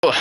Ah.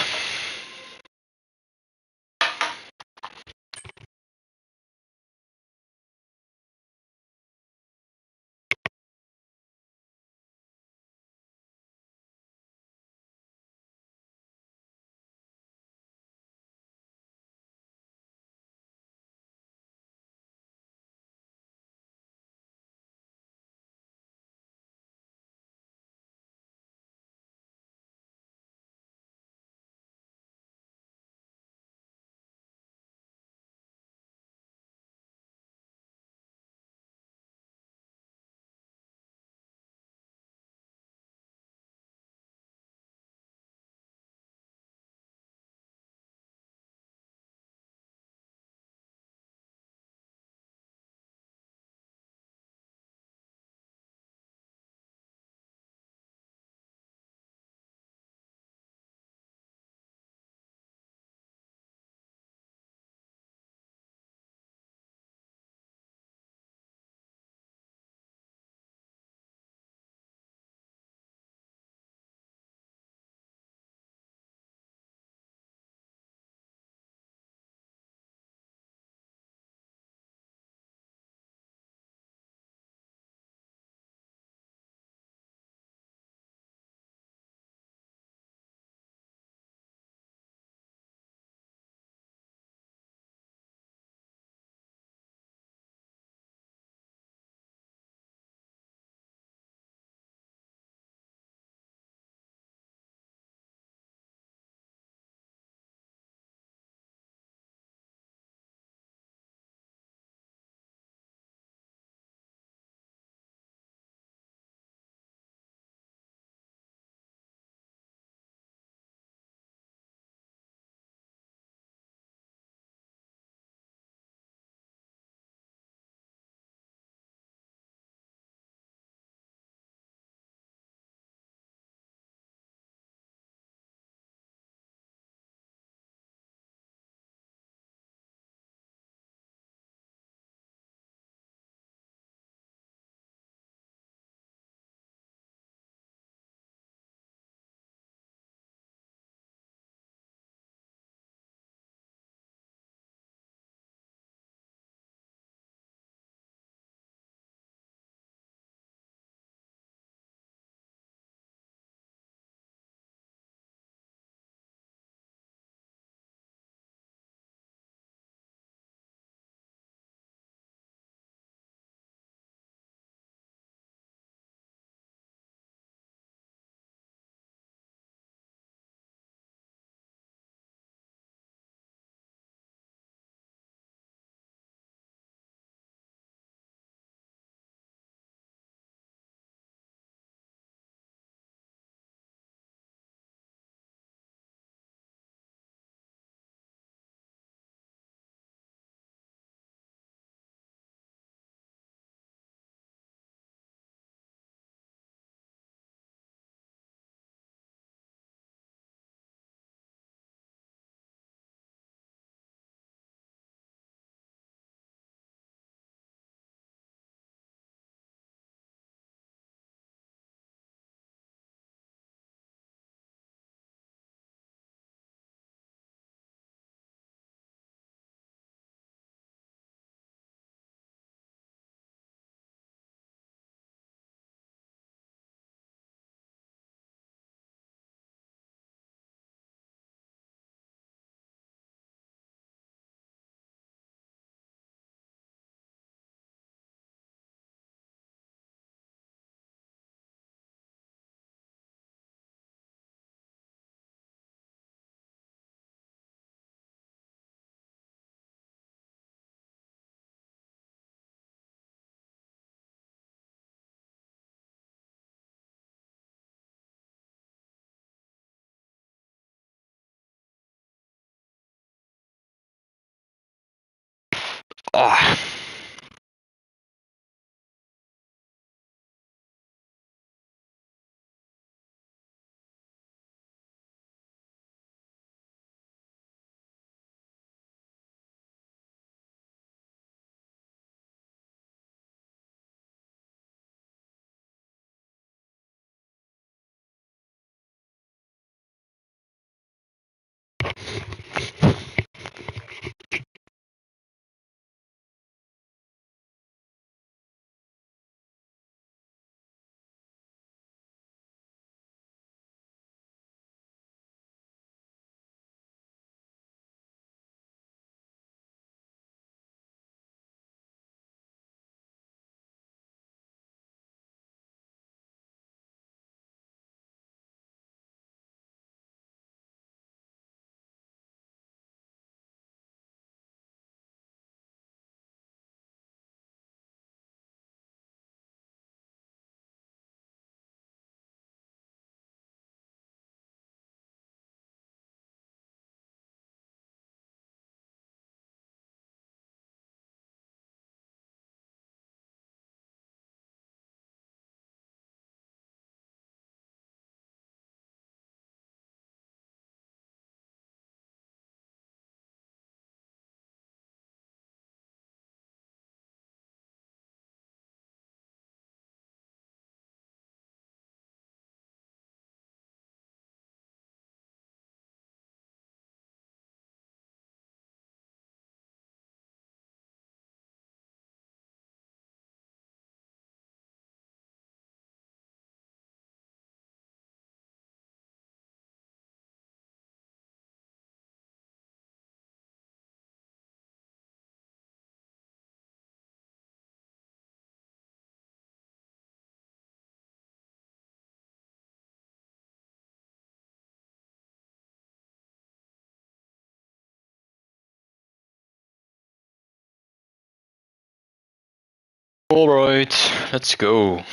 Alright, let's go.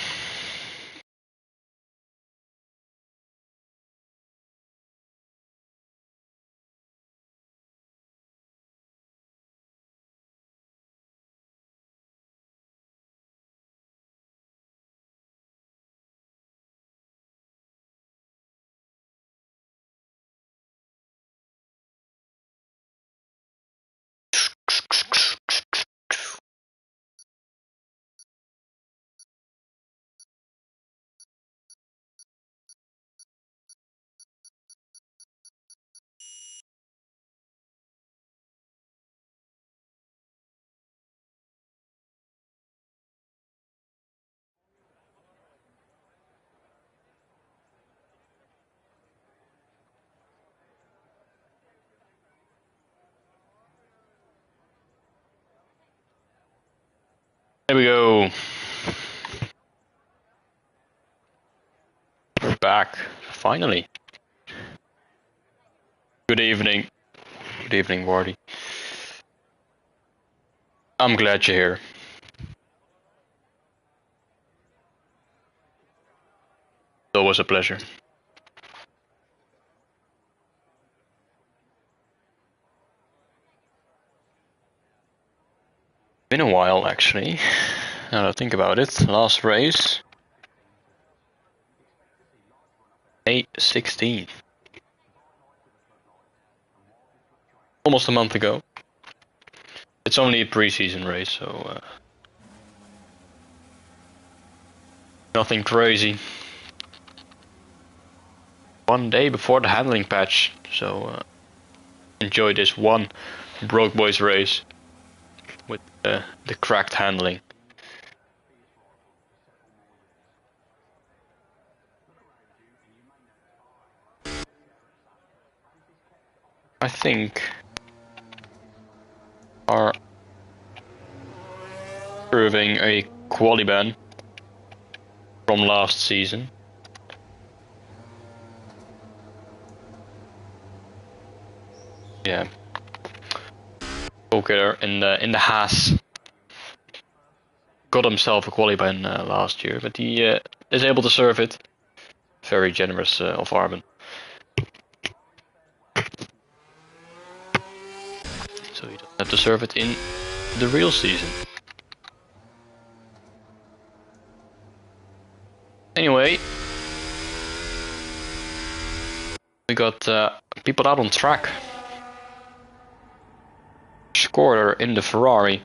There we go. We're back, finally. Good evening. Good evening, Wardy. I'm glad you're here. It's always a pleasure. Been a while, actually. Now that I think about it, last race, May 16th. Almost a month ago. It's only a pre-season race, so nothing crazy. One day before the handling patch, so enjoy this one Broke Boys race with the cracked handling. I think are proving a quali ban from last season. Yeah, Volker in the Haas got himself a quali ban last year, but he is able to serve it. Very generous of Arben. So he doesn't have to serve it in the real season. Anyway, we got people out on track. Scorer in the Ferrari.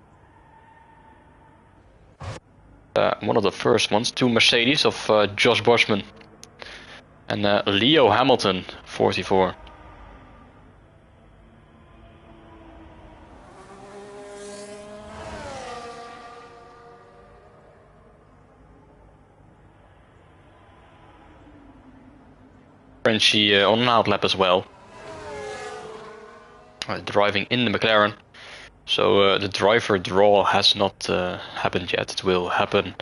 One of the first ones, two Mercedes of Josh Boschman and Leo Hamilton, 44. Frenchie on an outlap as well. Driving in the McLaren. So the driver draw has not happened yet. It will happen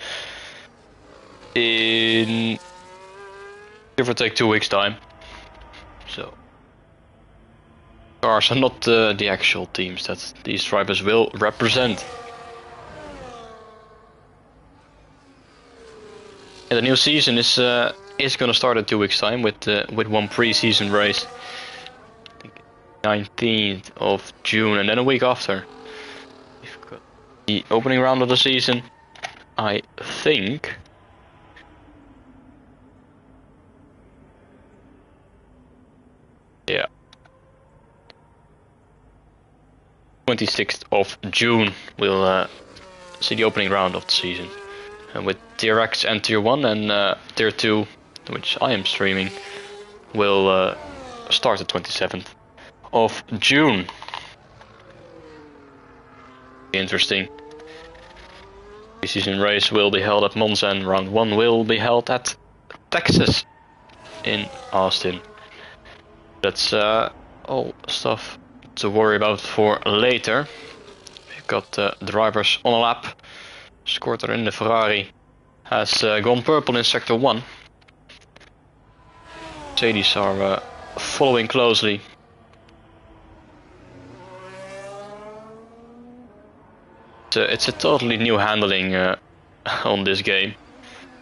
in give or take 2 weeks time. So cars are not the actual teams that these drivers will represent. And the new season is going to start in 2 weeks time with one pre-season race. I think 19th of June, and then a week after we've got the opening round of the season. I think yeah, 26th of June we'll see the opening round of the season, and with Tier X and Tier 1 and Tier 2, which I am streaming, will start the 27th of June. Interesting. The season race will be held at Monza and round 1 will be held at Texas in Austin. That's all stuff to worry about for later. We've got drivers on a lap. Scorter in the Ferrari has gone purple in sector 1. Mercedes are following closely. It's a totally new handling on this game.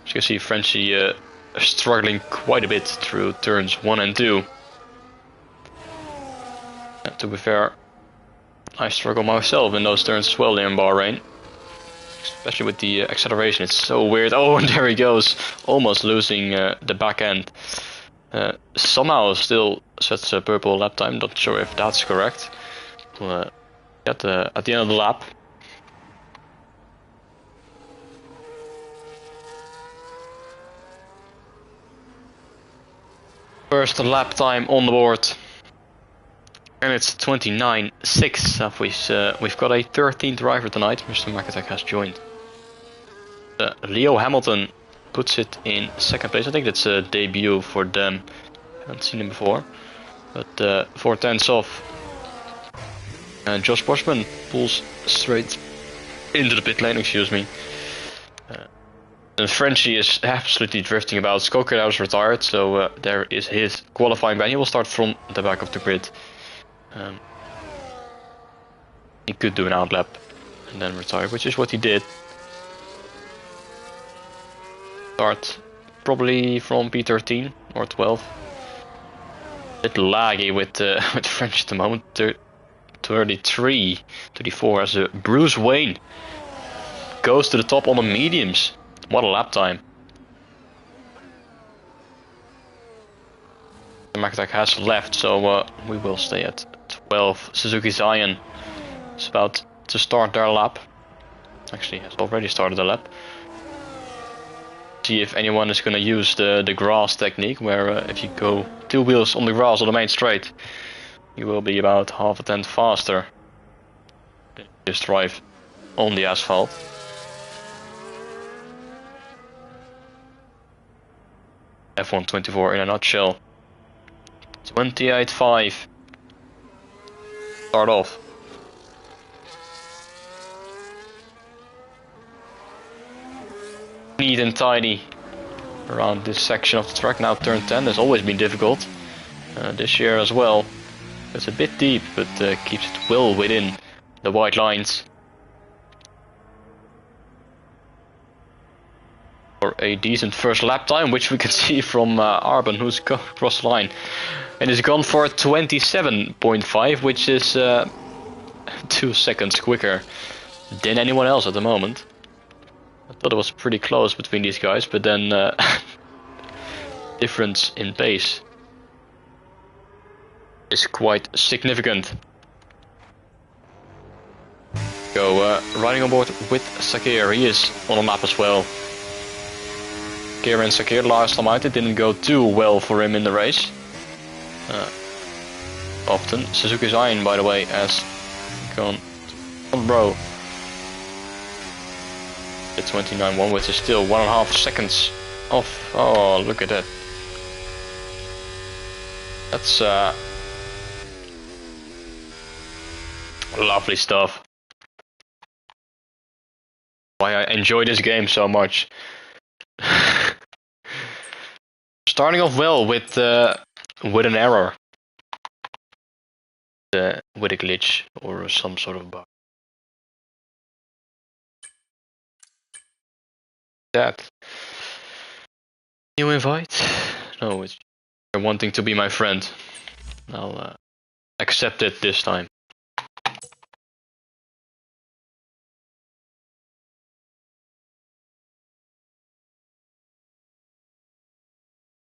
As you can see, Frenchie struggling quite a bit through turns 1 and 2. To be fair, I struggle myself in those turns as well in Bahrain. Especially with the acceleration, it's so weird. Oh, and there he goes, almost losing the back end. Somehow still sets a purple lap time, not sure if that's correct. At the end of the lap. First lap time on the board. And it's 29.6. We've got a 13th driver tonight. Mr. McAtack has joined. Leo Hamilton puts it in second place. I think that's a debut for them. Haven't seen him before. But 4 tenths off. And Josh Boschman pulls straight into the pit lane, excuse me. And Frenchie is absolutely drifting about. Skokerhouse is retired, so there is his qualifying ban. He will start from the back of the grid. He could do an outlap and then retire, which is what he did. Start probably from P13 or 12. A bit laggy with French at the moment. 33, 34 as Bruce Wayne goes to the top on the mediums. What a lap time. The McAtack has left, so we will stay at 12. Suzuki Zion is about to start their lap. Actually, has already started the lap. See if anyone is going to use the grass technique, where if you go 2 wheels on the grass on the main straight, you will be about half a tenth faster than just drive on the asphalt. F124 in a nutshell. 28.5. Start off. Neat and tidy around this section of the track. Now turn 10 has always been difficult. This year as well. It's a bit deep, but keeps it well within the white lines. For a decent first lap time, which we can see from Arben, who's across the line. And is gone for 27.5, which is 2 seconds quicker than anyone else at the moment. I thought it was pretty close between these guys, but then difference in pace is quite significant. Go riding on board with Sakir. He is on a lap as well. Sakir and Sakir last time out, it didn't go too well for him in the race. Often Suzuki Zion, by the way, has gone on row. The 29.1, which is still 1.5 seconds off. Oh, look at that. That's lovely stuff. Why I enjoy this game so much. Starting off well with an error. With a glitch or some sort of bug. That. New invite? No, it's wanting to be my friend. I'll accept it this time.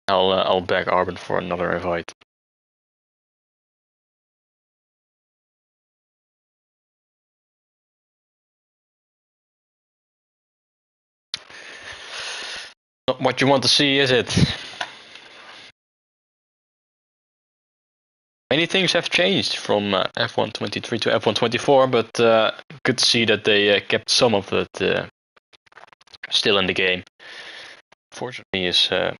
I'll beg Arben for another invite. Not what you want to see, is it? Many things have changed from F123 to F124, but good to see that they kept some of it still in the game. Fortunately, it's on.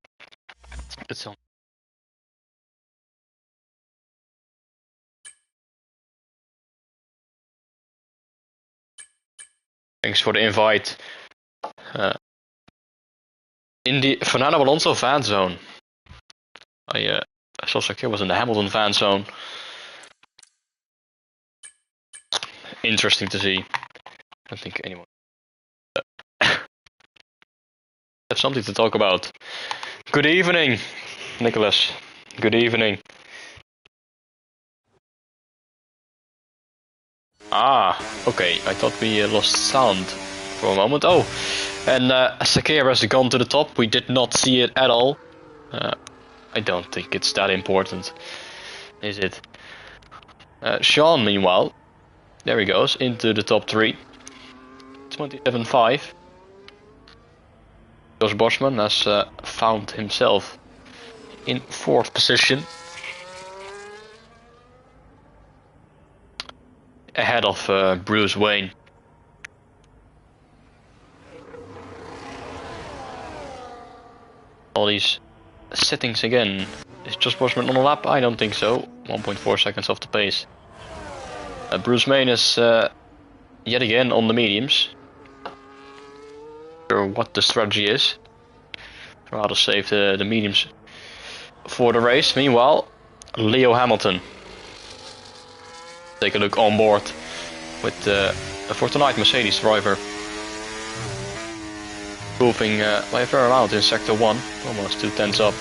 Thanks for the invite. In the Fernando Alonso fan zone. I saw Sakir was in the Hamilton fan zone. Interesting to see. I don't think anyone Have something to talk about. Good evening, Nicholas. Good evening. Ah, okay. I thought we lost sound for a moment. Oh, and Sakira has gone to the top. We did not see it at all. I don't think it's that important, is it? Sean, meanwhile, there he goes into the top 3. 27.5. Josh Boschman has found himself in 4th position, ahead of Bruce Wayne. All these settings again. Is Josh Boschman on a lap? I don't think so. 1.4 seconds off the pace. Bruce Wayne is yet again on the mediums. Not sure what the strategy is. Rather save the mediums for the race. Meanwhile, Leo Hamilton. Take a look on board with for tonight Mercedes driver. Moving by a fair amount in sector 1, almost 2 tenths up.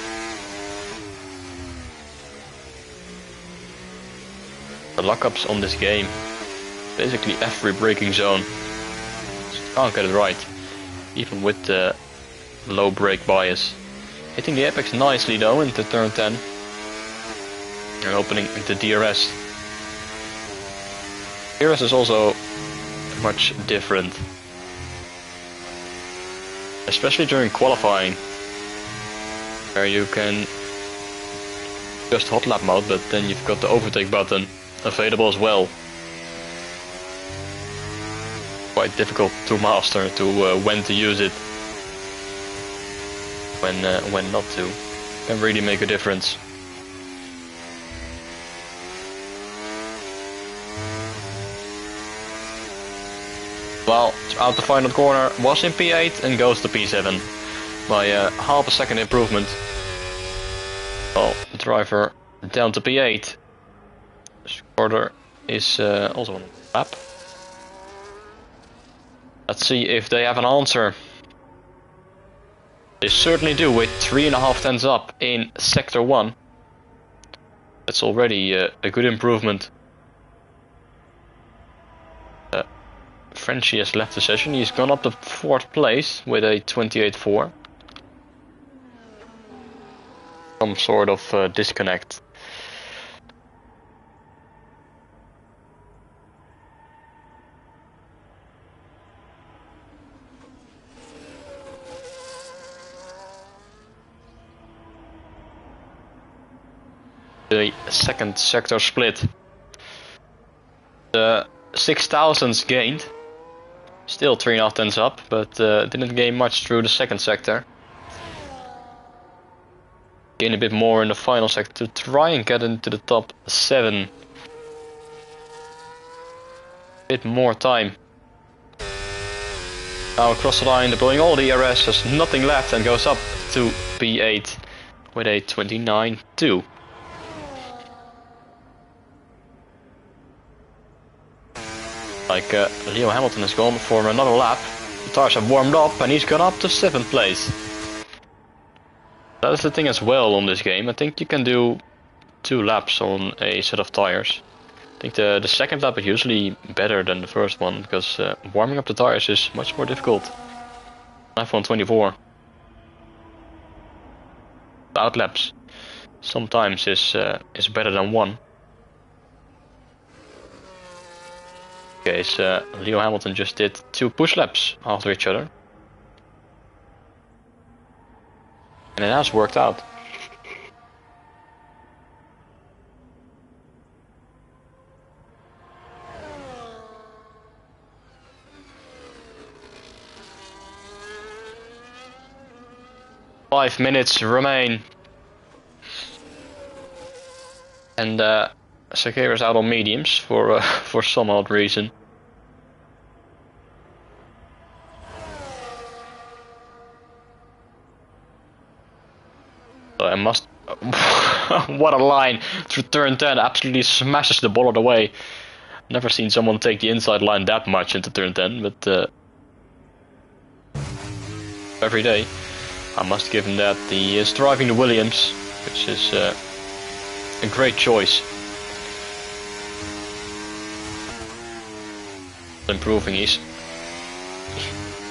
The lockups on this game, basically every braking zone. Just can't get it right, even with the low brake bias. Hitting the apex nicely though into turn 10. And opening into DRS. DRS is also much different. Especially during qualifying, where you can just hot lap mode, but then you've got the overtake button available as well. Quite difficult to master to when to use it, when not to. Can really make a difference. Well, out the final corner was in P8 and goes to P7 by half a second improvement. Well, the driver down to P8. Shorter is also on the lap. Let's see if they have an answer. They certainly do, with 3.5 tenths up in sector 1. That's already a good improvement. Frenchie has left the session. He's gone up to 4th place with a 28.4. Some sort of disconnect. The second sector split. The 6,000s gained. Still 3.5 tenths up, but didn't gain much through the second sector. Gain a bit more in the final sector to try and get into the top 7. Bit more time. Now across the line, deploying all the DRS, has nothing left and goes up to P8 with a 29.2. Like Leo Hamilton has gone for another lap. The tires have warmed up and he's gone up to 7th place. That is the thing as well on this game. I think you can do 2 laps on a set of tires. I think the second lap is usually better than the first one, because warming up the tires is much more difficult. F1 24. Out laps sometimes is better than 1. Okay, so Leo Hamilton just did 2 push laps after each other. And it has worked out. Five minutes remain. And Sakira's out on mediums for some odd reason. I must. What a line through turn 10! Absolutely smashes the bollard away. Never seen someone take the inside line that much into turn 10, but every day. I must give him that. He is driving the Williams, which is a great choice. Improving. He's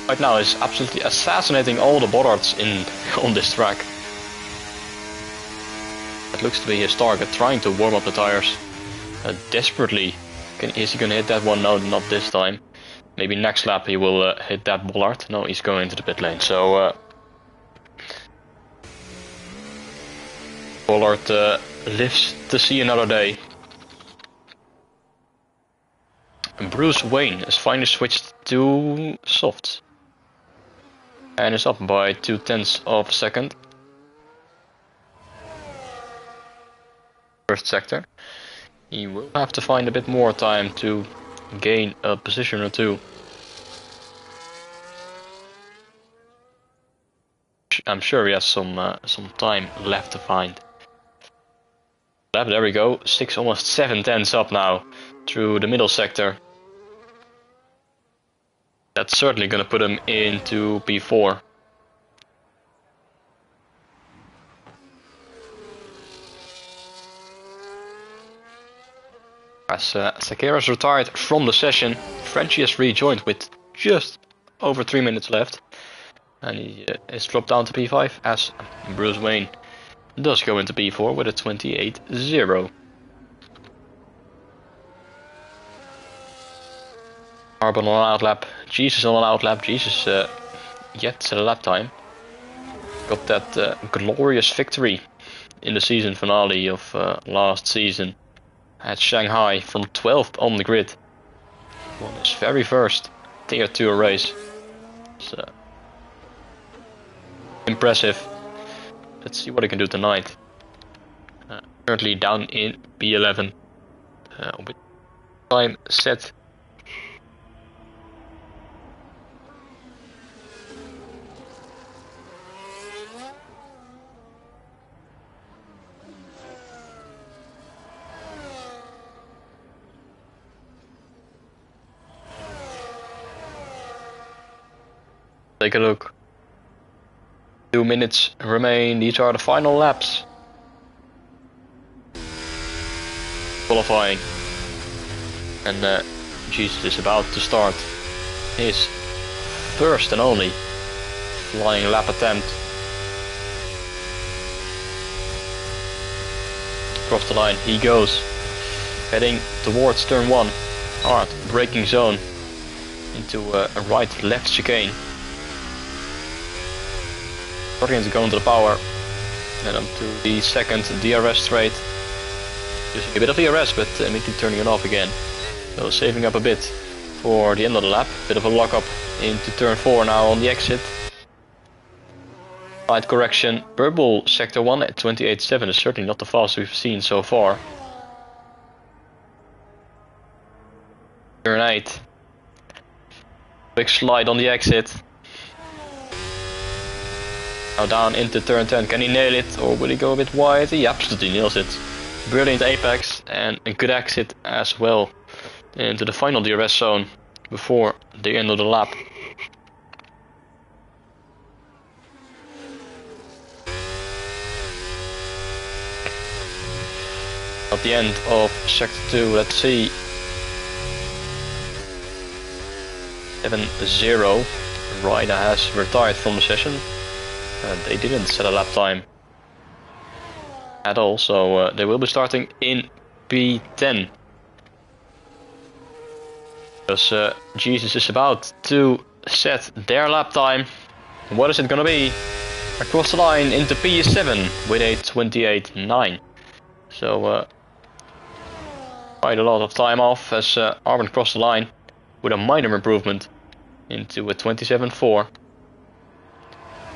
right now is absolutely assassinating all the bollards on this track. That looks to be his target, trying to warm up the tires desperately. Is he gonna hit that one? No, not this time. Maybe next lap he will hit that bollard. No, he's going into the pit lane. So bollard lives to see another day. And Bruce Wayne has finally switched to softs and is up by 0.2 of a second. First sector. He will have to find a bit more time to gain a position or two. I'm sure he has some time left to find. There we go. 6, almost 7 tenths up now through the middle sector. That's certainly going to put him into P4. As Sakira's retired from the session, Frenchie has rejoined with just over 3 minutes left. And he is dropped down to P5 as Bruce Wayne does go into P4 with a 28.0. Arbon on an outlap, Jesus on an outlap, Jesus yet set a lap time. Got that glorious victory in the season finale of last season at Shanghai from 12th on the grid. Won his very first Tier 2 race. It's impressive. Let's see what he can do tonight. Currently down in P11. With time set. Take a look. 2 minutes remain. These are the final laps. Qualifying. And Jesus is about to start his first and only flying lap attempt. Across the line he goes. Heading towards turn 1. Hard braking zone. Into a right-left chicane. Starting to go into the power, and up to the second DRS straight. Using a bit of DRS, but immediately turning it off again. So saving up a bit for the end of the lap. Bit of a lock up into turn 4 now on the exit. Slight correction. Purple sector 1 at 28.7 is certainly not the fastest we've seen so far. Turn 8. Big slide on the exit. Now down into turn 10, can he nail it or will he go a bit wide? He absolutely nails it. Brilliant apex and a good exit as well into the final DRS zone before the end of the lap. At the end of sector 2, let's see. 7-0. Ryder has retired from the session. They didn't set a lap time at all, so they will be starting in P10. Because Jesus is about to set their lap time. What is it gonna be? Across the line into P7 with a 28.9. So quite a lot of time off as Arbon crossed the line with a minor improvement into a 27.4.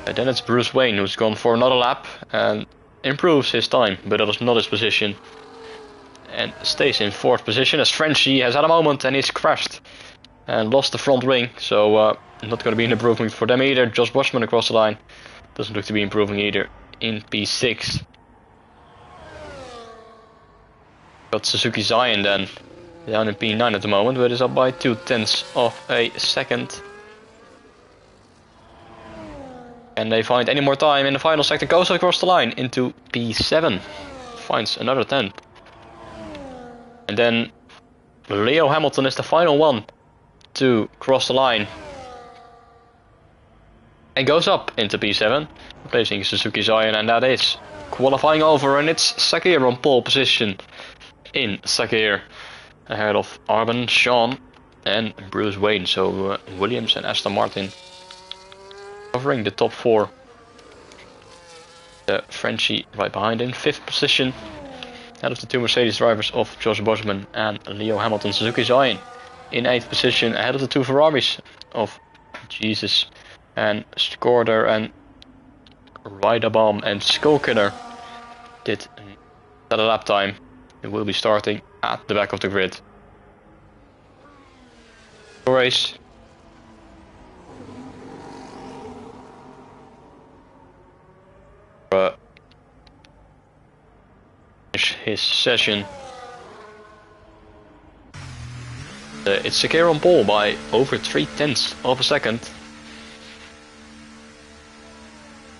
And then it's Bruce Wayne who's gone for another lap and improves his time, but that is not his position. And stays in 4th position as Frenchie has had a moment and he's crashed and lost the front wing. So not going to be an improvement for them either. Josh Boschman across the line doesn't look to be improving either in P6. Got Suzuki Zion then down in P9 at the moment, but is up by 0.2 of a second. Can they find any more time in the final sector? Goes across the line into P7. Finds another 10. And then Leo Hamilton is the final one to cross the line. And goes up into P7, replacing Suzuki Zion, and that is qualifying over, and it's Sakir on pole position in Sakir, ahead of Arben, Sean and Bruce Wayne. So Williams and Aston Martin covering the top 4. The Frenchie right behind in 5th position, ahead of the 2 Mercedes drivers of Josh Bosman and Leo Hamilton. Suzuki Zion in 8th position, ahead of the 2 Ferraris of Jesus and Skorder and Riderbomb, and Skulkiner did set a lap time. It will be starting at the back of the grid. Race. Finish his session. It's Sakir on pole by over 3/10 of a second.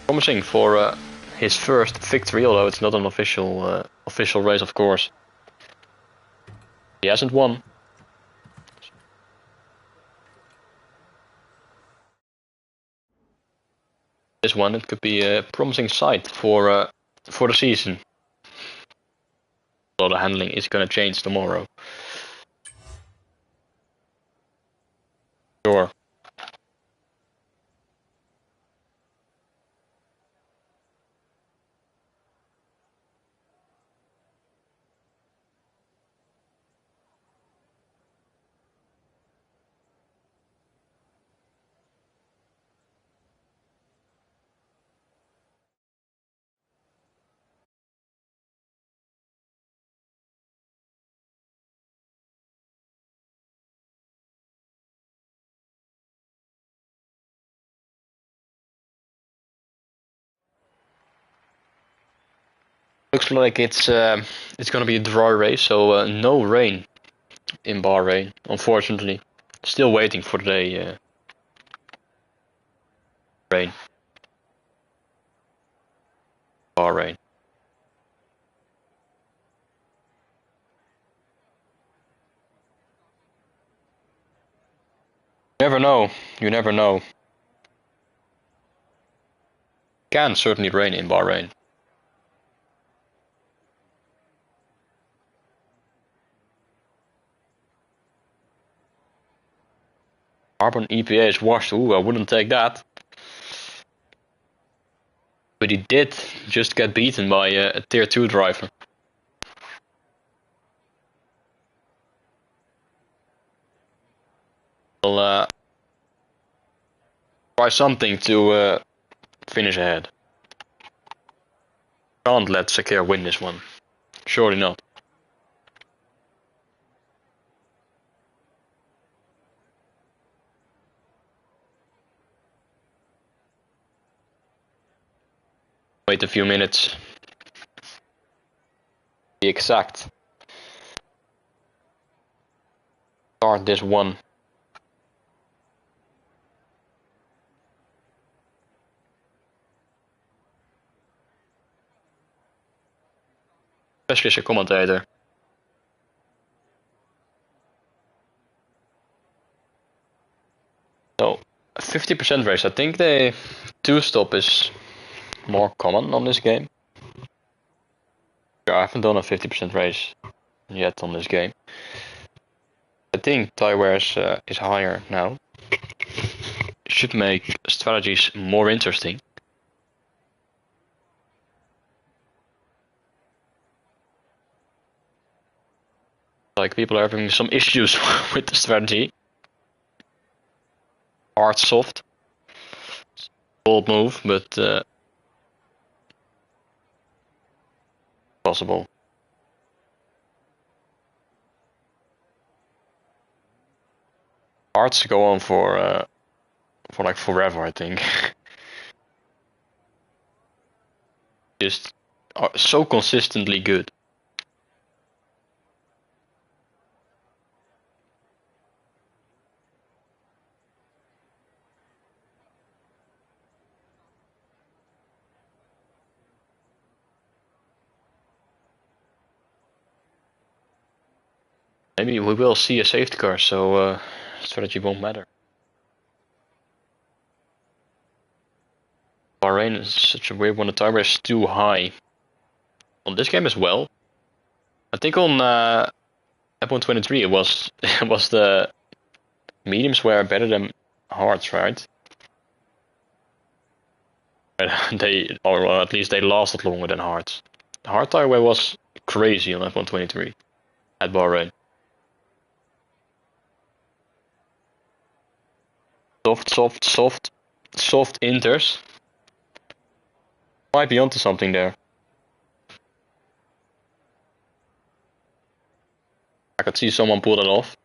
Promising for his first victory, although it's not an official race, of course. He hasn't won. This one, it could be a promising sight for the season. Although the handling is going to change tomorrow. Sure. Looks like it's gonna be a dry race, so no rain in Bahrain, unfortunately. Still waiting for the day rain. Bahrain. You never know. You never know. Can certainly rain in Bahrain. Carbon EPA is washed. Ooh, I wouldn't take that. But he did just get beaten by a tier 2 driver. We'll try something to finish ahead. Can't let Sakir win this one. Surely not. Wait a few minutes. Be exact. Start this one. Especially as a commentator. So, 50% race. I think the 2-stop is more common on this game. I haven't done a 50% race yet on this game. I think tie wears is higher now. Should make strategies more interesting. Like, people are having some issues with the strategy. Hard, soft. Bold move, but possible. Hearts go on for like forever, I think. Just are so consistently good. maybe we will see a safety car, so strategy won't matter. Bahrain is such a weird one. The timer is too high. On this game as well. I think on F123 it was it was the mediums were better than hards, right? They, or at least they lasted longer than hards. The hard tire wear was crazy on F123 at Bahrain. Soft inters. Might be onto something there. I could see someone pull it off.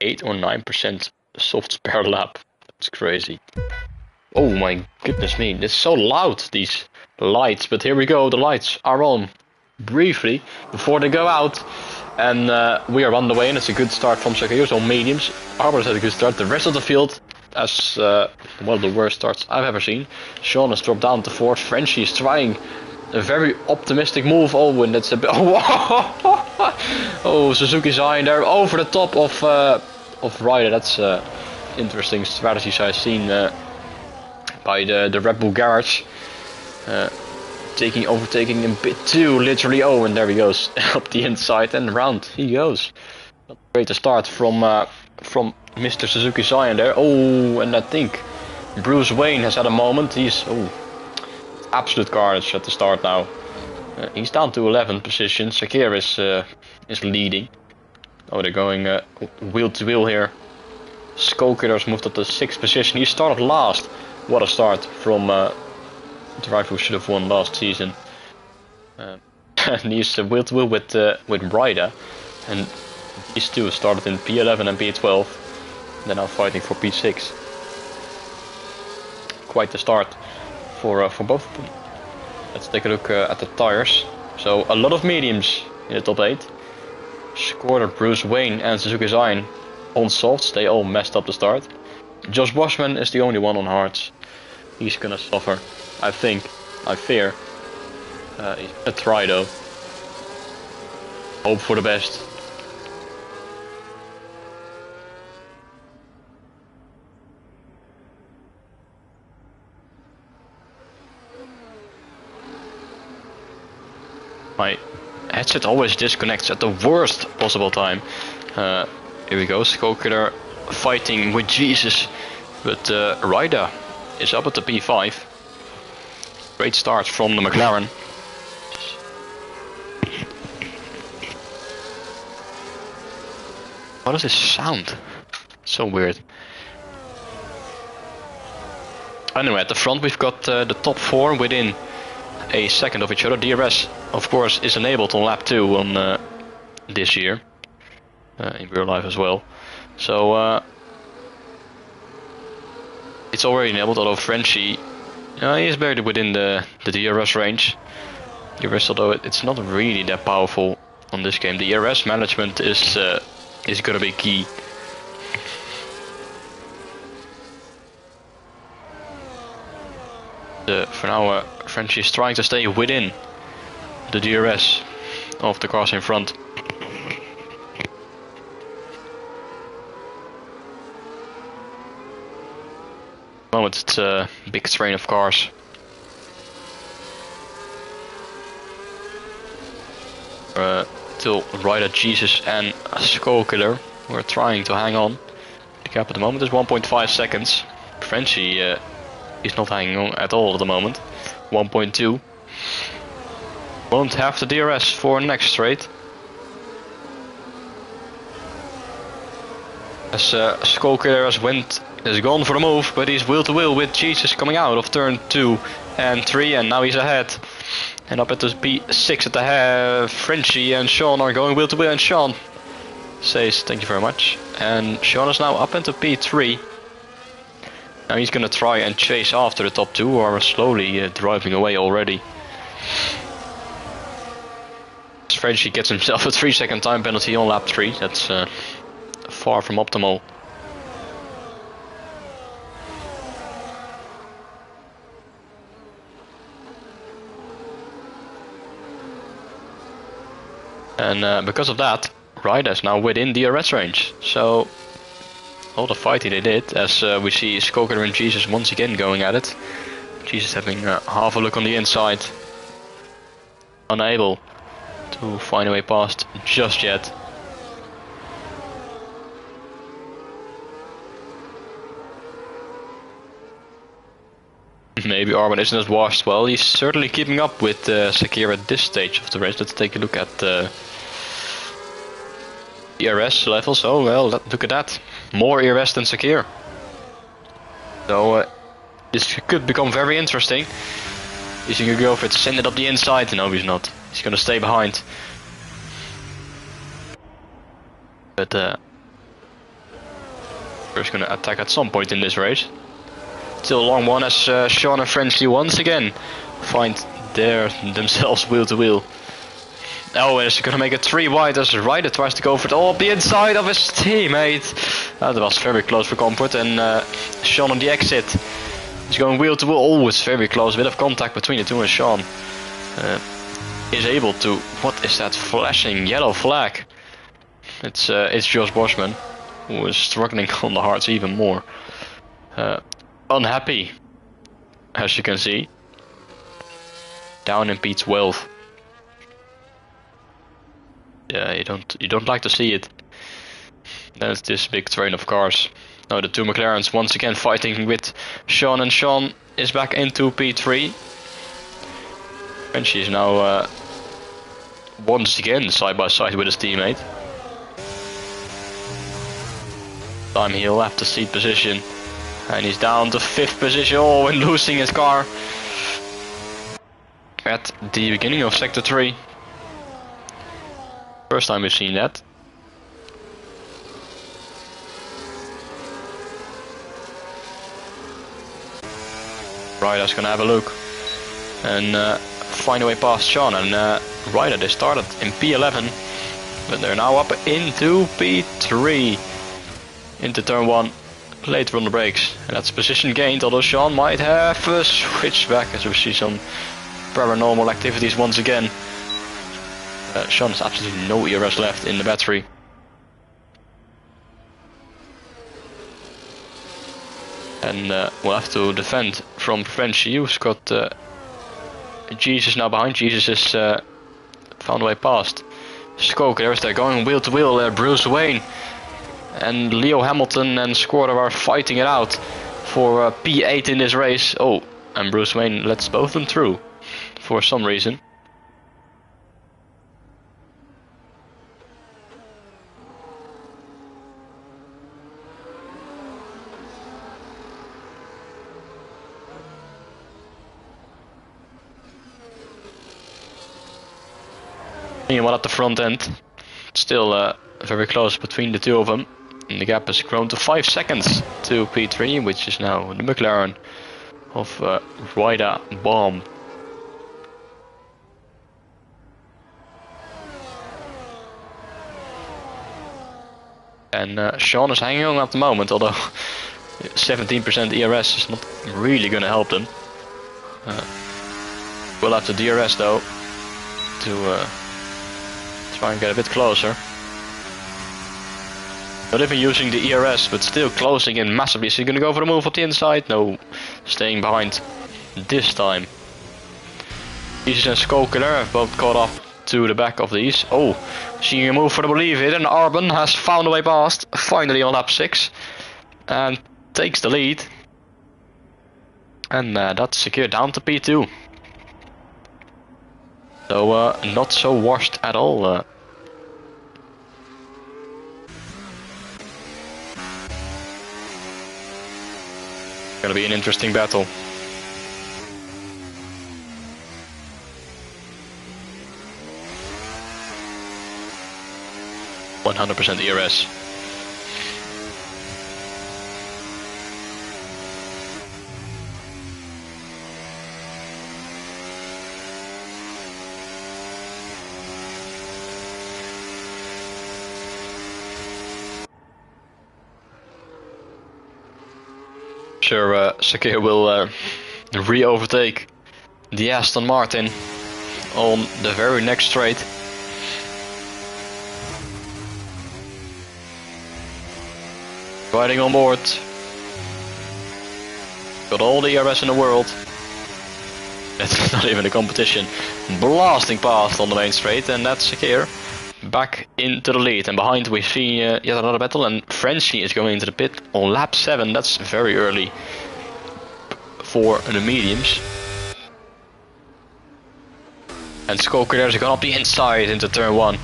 8 or 9% softs per lap. That's crazy. Oh my goodness me, it's so loud, these lights. But here we go, the lights are on briefly before they go out. And we are on the way, and it's a good start from Sakeos on mediums. Arbors had a good start. The rest of the field, as one of the worst starts I've ever seen. Sean has dropped down to 4th. Frenchie is trying a very optimistic move. Oh, and that's a bit. Oh, Suzuki Zion there over the top of Ryder. That's interesting strategies I've seen by the Red Bull garage. Overtaking a bit too literally. Oh, and there he goes up the inside, and round he goes. Great to start from Mr. Suzuki Zion there. Oh, and I think Bruce Wayne has had a moment. He's absolute carnage at the start now. He's down to 11th position. Sakir is leading. Oh, they're going wheel to wheel here. Skokiller's moved up to 6th position. He started last. What a start from the driver who should have won last season. And he's wheel to wheel with Ryder, and these two started in P11 and P12. They're now fighting for P6. Quite the start for both of them. Let's take a look at the tires. So a lot of mediums in the top 8. Scorer, Bruce Wayne and Suzuki Zion on softs. They all messed up the start. Josh Boschman is the only one on hards. He's gonna suffer, I think. I fear. He's gonna try though. Hope for the best. My headset always disconnects at the worst possible time. Here we go, Skokiller fighting with Jesus, but Ryder is up at the P5. Great start from the McLaren. What is this sound? So weird. Anyway, at the front we've got the top 4 within a second of each other. DRS, of course, is enabled on lap 2 on this year, in real life as well. So it's already enabled, although Frenchie he is barely within the DRS range. DRS, although it's not really that powerful on this game. The DRS management is gonna be key. For now, Frenchie is trying to stay within the DRS of the cars in front. At the moment it's a big train of cars. Till Ryder, Jesus and Skokiller who are trying to hang on. The gap at the moment is 1.5 seconds. Frenchie is not hanging on at all at the moment. 1.2. Won't have the DRS for next straight. As Skokiller has gone for the move, but he's wheel to wheel with Jesus coming out of turn 2 and 3, and now he's ahead. And up at the P6 at the head, Frenchie and Sean are going wheel to wheel, and Sean says thank you very much. And Sean is now up into P3. Now he's gonna try and chase after the top 2, who are slowly driving away already. Frenchie gets himself a 3-second time penalty on lap 3. That's far from optimal. And because of that, Ryder is now within DRS range. So all the fighting they did, as we see Skoker and Jesus once again going at it. Jesus having half a look on the inside, unable to find a way past just yet. Maybe Arben isn't as washed. Well, he's certainly keeping up with Sakir at this stage of the race. Let's take a look at the ERS levels. Oh well, look at that. More ERS than Sakir. So this could become very interesting. Is he gonna go for it, send it up the inside? No, he's not. He's gonna stay behind. But first gonna attack at some point in this race. Still a long one as Sean and Frenchy once again find themselves wheel to wheel. Oh, and he's gonna make it 3 wide as Ryder tries to go for it all up the inside of his teammate. That was very close for comfort, and Sean on the exit. He's going wheel to wheel. Oh, it's very close. A bit of contact between the two, and Sean is able to. What is that flashing yellow flag? It's Josh Boschman, who is struggling on the hards even more. Unhappy, as you can see. Down in P12. Yeah, you don't like to see it. There's this big train of cars. Now the two McLarens once again fighting with Sean, and Sean is back into P3. And she's now once again side by side with his teammate. Time he'll have the seat position. And he's down to 5th position. Oh, and losing his car at the beginning of Sector 3. First time we've seen that. Ryder's gonna have a look and find a way past Sean. And Ryder, they started in P11, but they're now up into P3, into turn 1. Later on the brakes, and that's position gained, although Sean might have a switch back as we see some paranormal activities once again. Sean has absolutely no ERS left in the battery. And we'll have to defend from Frenchy, who's got Jesus now behind. Jesus has found a way past. Skoker, there's there going wheel to wheel. Bruce Wayne and Leo Hamilton and Squatter are fighting it out for P8 in this race. Oh, and Bruce Wayne lets both of them through for some reason. Meanwhile at the front end, still very close between the two of them. And the gap has grown to 5 seconds to P3, which is now the McLaren of Ryder Bomb. And Sean is hanging on at the moment, although 17% ERS is not really going to help them. We'll have to DRS though to try and get a bit closer. Not even using the ERS, but still closing in massively. So you're gonna go for the move up the inside? No, staying behind this time. Jesus and Skoker have both caught up to the back of these. Oh, seeing a move for the believe it, and Arben has found a way past, finally on lap 6. And takes the lead. And that's secure down to P2. So not so washed at all. Gonna be an interesting battle. %100% ERS. Sure, Sakir will re-overtake the Aston Martin on the very next straight. Riding on board. Got all the ERS in the world. It's not even a competition. Blasting past on the main straight, and that's Sakir back into the lead. And behind we see yet another battle, and Frenchie is going into the pit on lap 7. That's very early for the mediums. And Skoker there is gonna be inside into turn 1.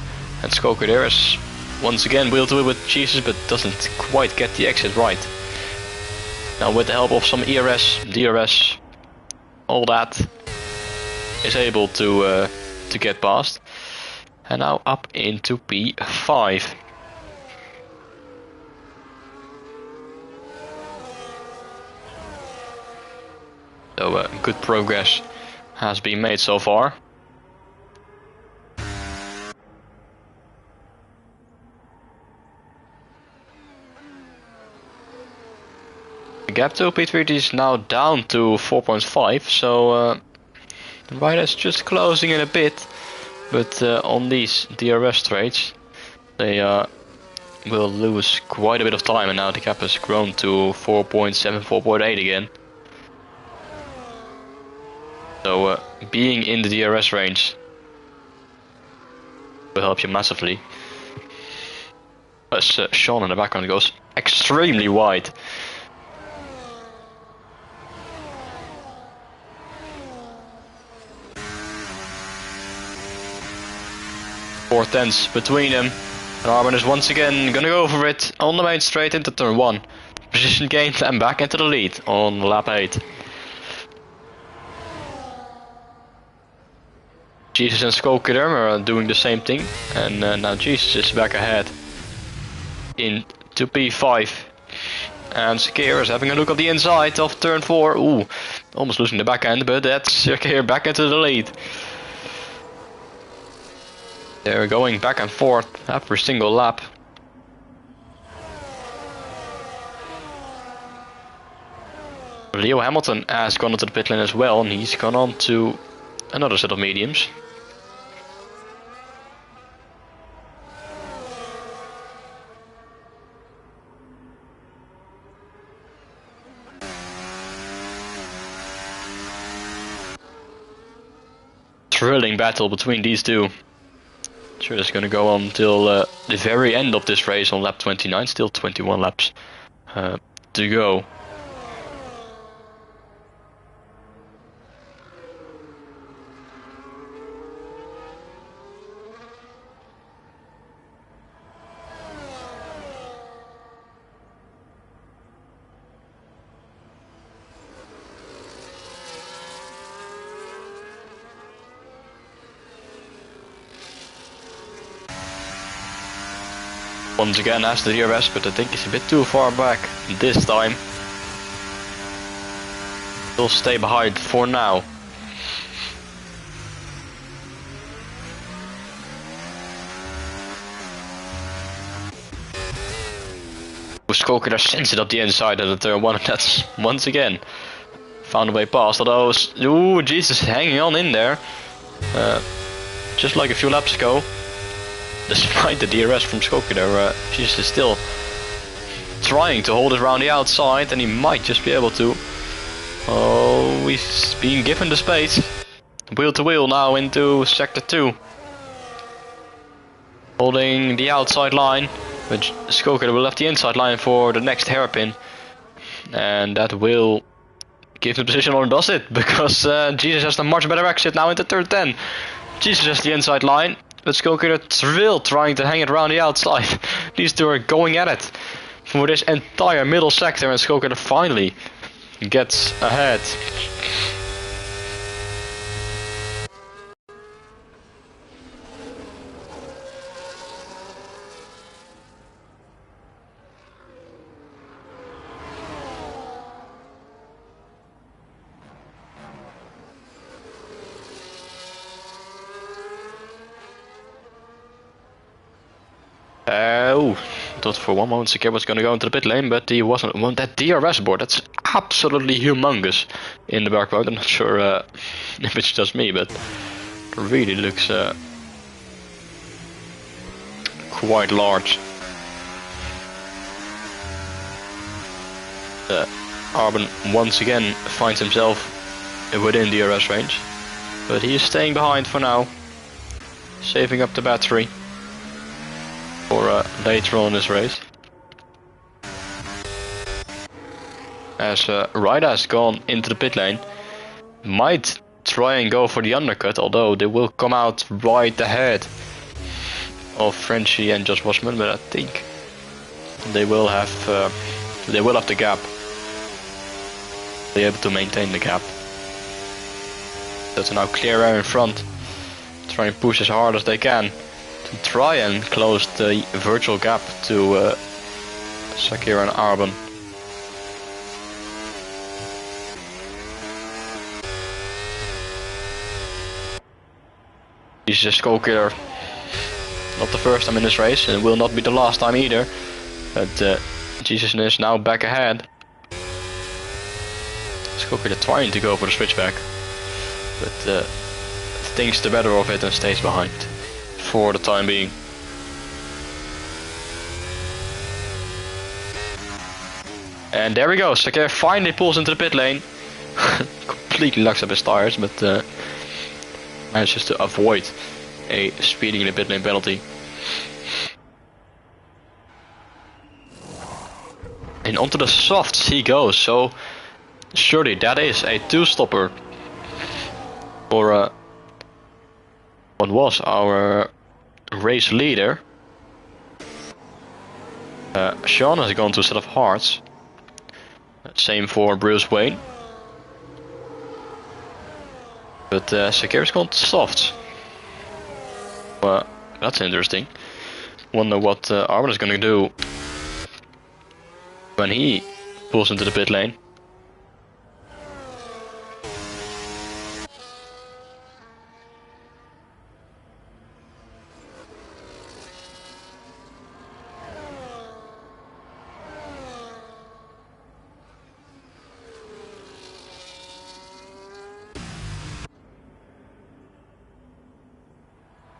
And Skoker there is once again wheel to wheel with Jesus, but doesn't quite get the exit right. Now with the help of some ERS, DRS, all that, is able to get past. And now up into P5. So good progress has been made so far. The gap to P3 is now down to 4.5, so the rider is just closing in a bit. But on these DRS straights, they will lose quite a bit of time, and now the gap has grown to 4.7, 4.8 again. So being in the DRS range will help you massively. As Sean in the background goes extremely wide. 4/10 between them. And Armin is once again gonna go for it on the main straight into turn 1. Position gained and back into the lead on lap 8. Jesus and Skoker are doing the same thing, and now Jesus is back ahead into P5. And Sakir is having a look at the inside of turn 4. Ooh, almost losing the back end, but that's Sakir back into the lead. They're going back and forth after a single lap. Leo Hamilton has gone into the pit lane as well, and he's gone on to another set of mediums. Thrilling battle between these two. Sure, it's going to go on till the very end of this race on lap 29. Still 21 laps to go. Once again has the DRS, but I think he's a bit too far back this time. He'll stay behind for now. Skoker sends it up the inside of the turn 1, and that's once again found a way past. Although, ooh, Jesus hanging on in there. Just like a few laps ago. Despite the DRS from Skoker, Jesus is still trying to hold it around the outside, and he might just be able to. Oh, he's being given the space. Wheel to wheel now into sector 2. Holding the outside line, but Skoker will left the inside line for the next hairpin. And that will give the position, or does it? Because Jesus has a much better exit now into turn 10. Jesus has the inside line. But Skoker still trying to hang it around the outside. These two are going at it for this entire middle sector, and Skoker finally gets ahead. Thought for one moment Sakir was going to go into the pit lane, but he wasn't. Well, that DRS board, that's absolutely humongous in the background. I'm not sure if it's just me, but it really looks quite large. Arben once again finds himself within the arrest range, but he is staying behind for now, saving up the battery for later on in this race. As Ryder has gone into the pit lane, might try and go for the undercut, although they will come out right ahead of Frenchie and Josh Washman, but I think they will have the gap. They're able to maintain the gap. So to now clear air in front, try and push as hard as they can to try and close the virtual gap to Sakir and Arben. He's a skull killer. Not the first time in this race, and it will not be the last time either. But Jesus is now back ahead. Skull killer trying to go for the switchback, but thinks the better of it and stays behind for the time being. And there we go. Sakir finally pulls into the pit lane. Completely locks up his tires, but manages to avoid a speeding in the pit lane penalty. And onto the softs he goes, so surely that is a two-stopper for what was our race leader. Sean has gone to a set of hards. Same for Bruce Wayne. But Sakir's gone to softs. Well, that's interesting. Wonder what Arben is gonna do when he pulls into the pit lane.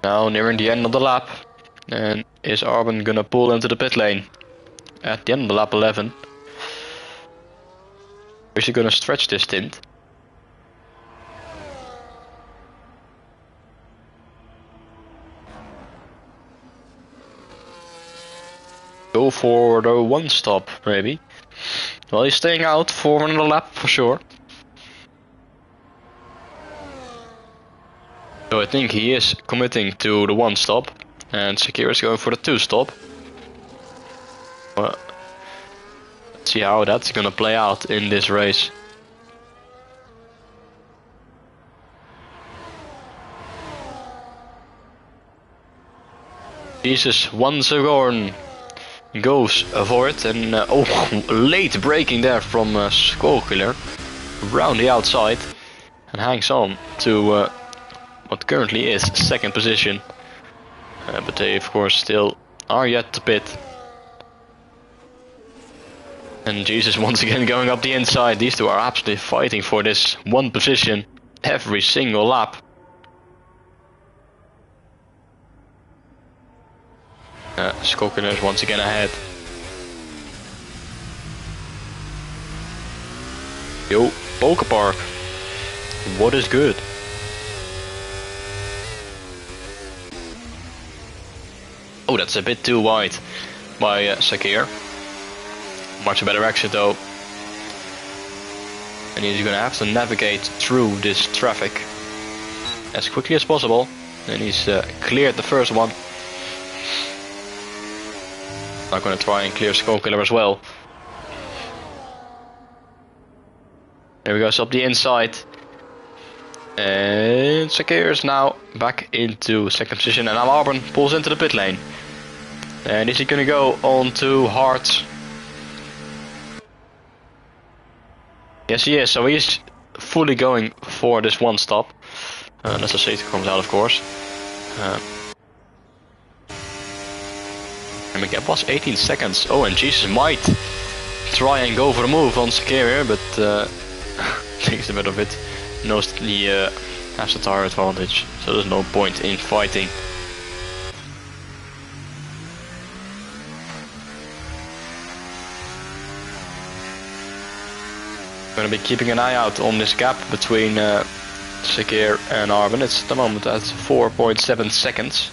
Now nearing the end of the lap, and is Arben gonna pull into the pit lane at the end of the lap 11? Is he gonna stretch this stint? Go for the one stop maybe. Well, he's staying out for another lap for sure. So I think he is committing to the one stop, and Sakir is going for the two stop. Well, let's see how that's gonna play out in this race. Jesus once again goes for it, and oh, late braking there from Skullkiller around the outside, and hangs on to what currently is second position, but they of course still are yet to pit. And Jesus once again going up the inside. These two are absolutely fighting for this one position every single lap. Skullkiller is once again ahead. Yo, Poker Park, what is good? Oh, that's a bit too wide by Sakir. Much better exit though. And he's gonna have to navigate through this traffic as quickly as possible. And he's cleared the first one. I'm gonna try and clear Skullkiller as well. There we go, so up the inside. And Sakir is now back into second position, and now Arben pulls into the pit lane. And is he gonna go on to hards? Yes he is, so he's fully going for this one stop. Unless the safety comes out of course. And the gap was 18 seconds. Oh, and Jesus might try and go for the move on Sakir here, but takes a bit of it. Knows that he has the tire advantage, so there's no point in fighting. Going to be keeping an eye out on this gap between Sakir and Arben. It's at the moment at 4.7 seconds.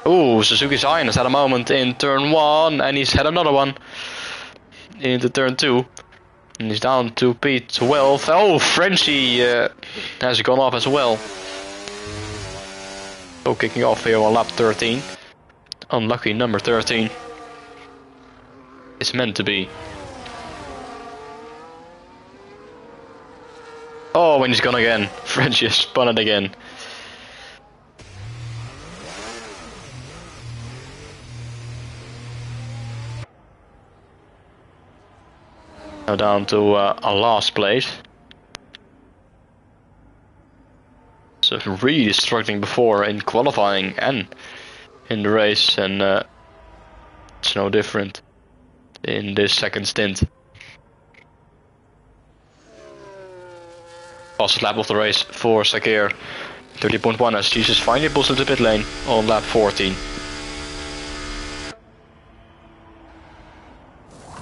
Ooh, Suzuki's Highness had a moment in turn 1 and he's had another one into turn 2. And he's down to P12. Oh, Frenchie has gone off as well. So kicking off here on lap 13. Unlucky number 13. It's meant to be. Oh, and he's gone again. Frenchie has spun it again. Now down to a last place. So really struggling before in qualifying and in the race, and it's no different in this second stint. Fastest lap of the race for Sakir, 30.1 as Jesus finally pulls into the pit lane on lap 14.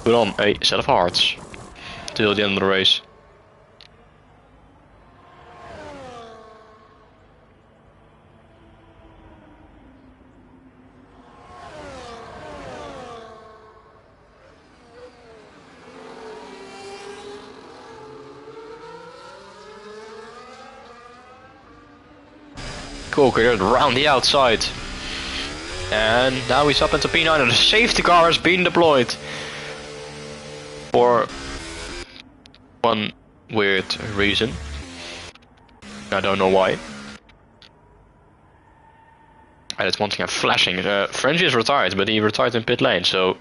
Put on a set of hearts till the end of the race. Coker around the outside. And now he's up into P9 and the safety car has been deployed. For one weird reason. I don't know why. And it's one thing I'm flashing. Frenchie is retired, but he retired in pit lane, so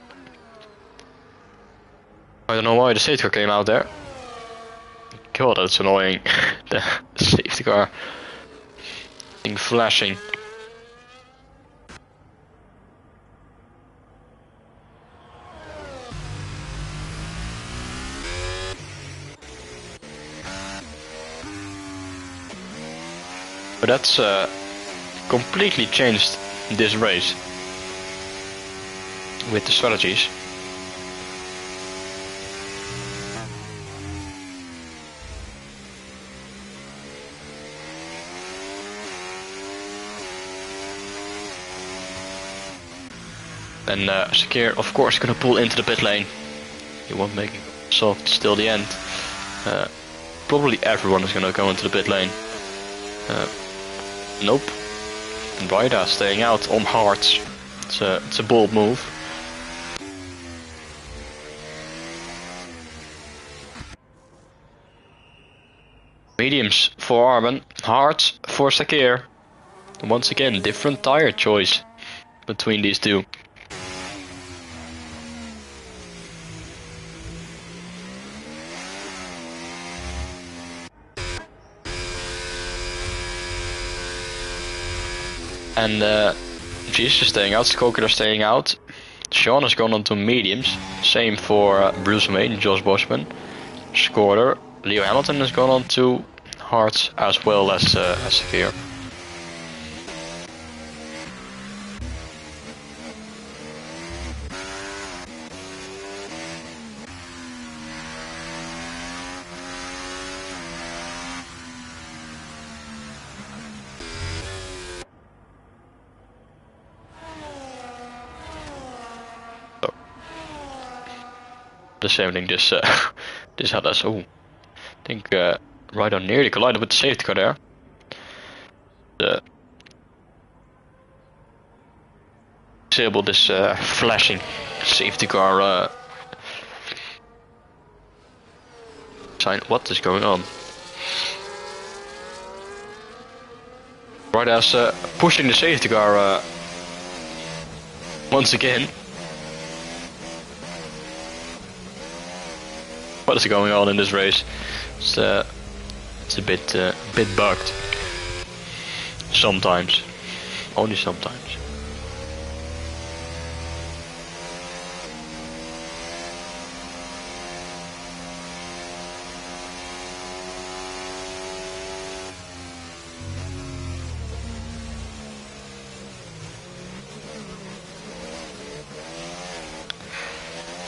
I don't know why the safety car came out there. God, that's annoying. The safety car thing flashing. But that's completely changed this race with the strategies. And Sakir, of course, gonna pull into the pit lane. He won't make it soft till the end. Probably everyone is gonna go into the pit lane. Nope. And Vaida staying out on hards. It's a bold move. Mediums for Arben, hards for Sakir. Once again, different tire choice between these two. And Jesus is staying out, Skoker is staying out. Sean has gone on to mediums. Same for Bruce Wayne, Josh Boschman. Scorer, Leo Hamilton has gone on to hards as well as Sakir. The same thing this this had us. Oh, I think right on nearly collided with the safety car there. Disable this flashing safety car sign. What is going on? Right as pushing the safety car once again. What is going on in this race? It's a bit bugged. Sometimes, only sometimes.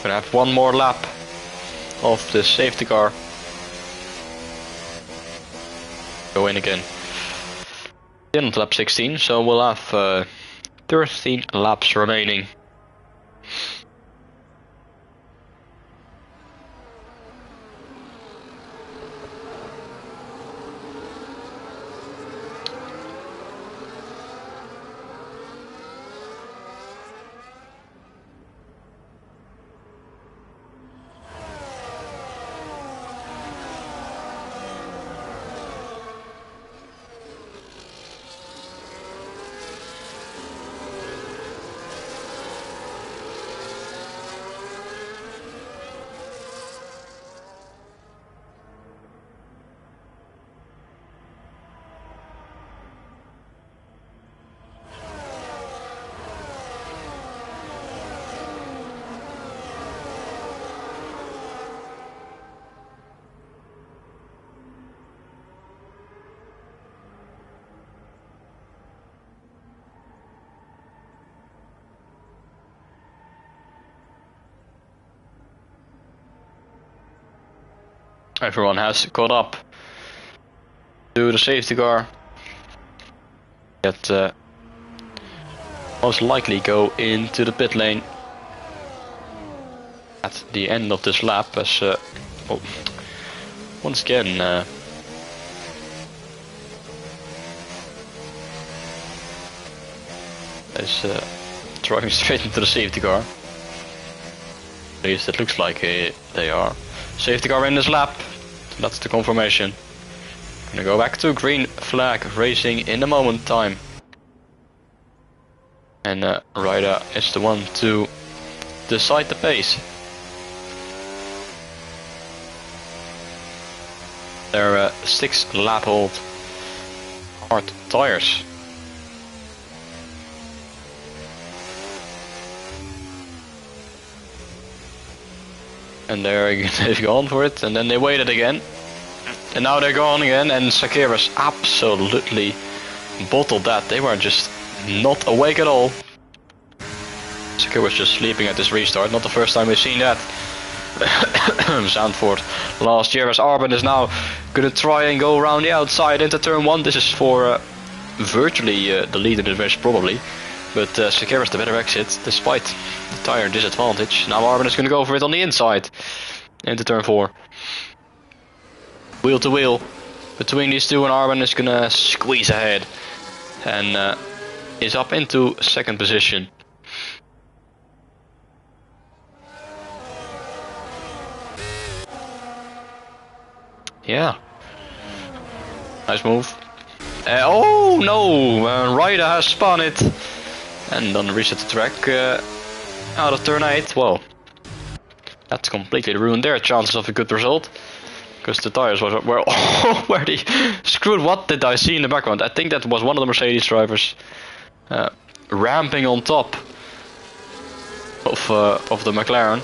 Gonna have one more lap of the safety car. Go in again. In lap 16, so we'll have 13 laps remaining. Everyone has caught up to the safety car that most likely go into the pit lane at the end of this lap as once again is driving straight into the safety car. At least it looks like they are. Safety car in this lap. That's the confirmation. Gonna go back to green flag racing in a moment time. And Ryder is the one to decide the pace. They're 6 lap old hard tires. And they've gone for it, and then they waited again. And now they're gone again, and Sakira's absolutely bottled that. They were just not awake at all. Sakira's just sleeping at this restart. Not the first time we've seen that. Zandvoort last year, as Arbon is now gonna try and go around the outside into turn 1. This is for virtually the lead in the race probably. But Sakira's the better exit, despite the tire disadvantage. Now Arbon is going to go for it on the inside, into turn 4. Wheel to wheel between these two, and Arbon is going to squeeze ahead. And is up into second position. Yeah. Nice move. Oh no! Ryder has spun it. And then reset the track out of turn 8. Well, that's completely ruined their chances of a good result. Because the tires were where they screwed. What did I see in the background? I think that was one of the Mercedes drivers ramping on top of the McLaren.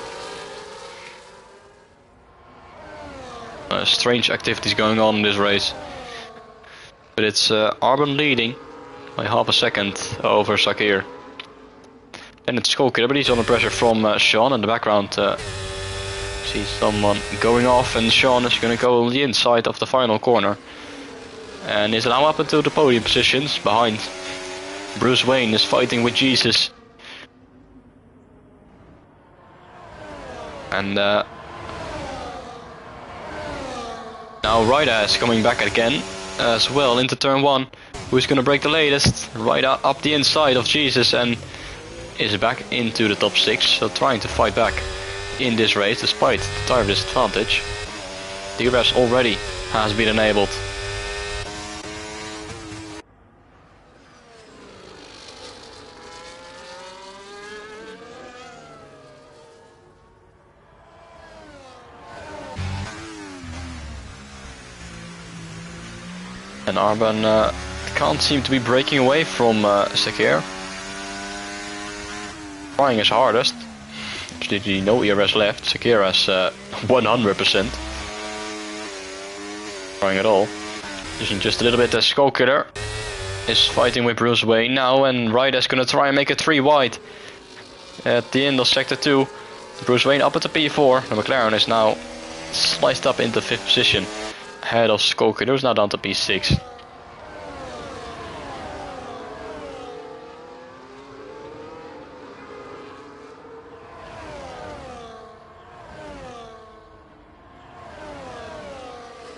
Strange activities going on in this race. But it's Arbon leading by half a second over Sakir. And it's Skoker, but he's under pressure from Sean in the background. See someone going off, and Sean is going to go on the inside of the final corner. And is now up into the podium positions behind. Bruce Wayne is fighting with Jesus. And now Ryder is coming back again as well into turn 1. Who's going to break the latest? Ryder up the inside of Jesus and is back into the top 6. So trying to fight back in this race despite the tire disadvantage. DRS already has been enabled. And Arbon can't seem to be breaking away from Sakir. Trying his hardest. Absolutely no ERS left. Sakir has 100%. Trying it all. Using just a little bit as Skokiller is fighting with Bruce Wayne now, and Ryder's gonna try and make it 3 wide at the end of sector 2. Bruce Wayne up at the P4. The McLaren is now sliced up into 5th position. Ahead of Skoker, who's now down to P6.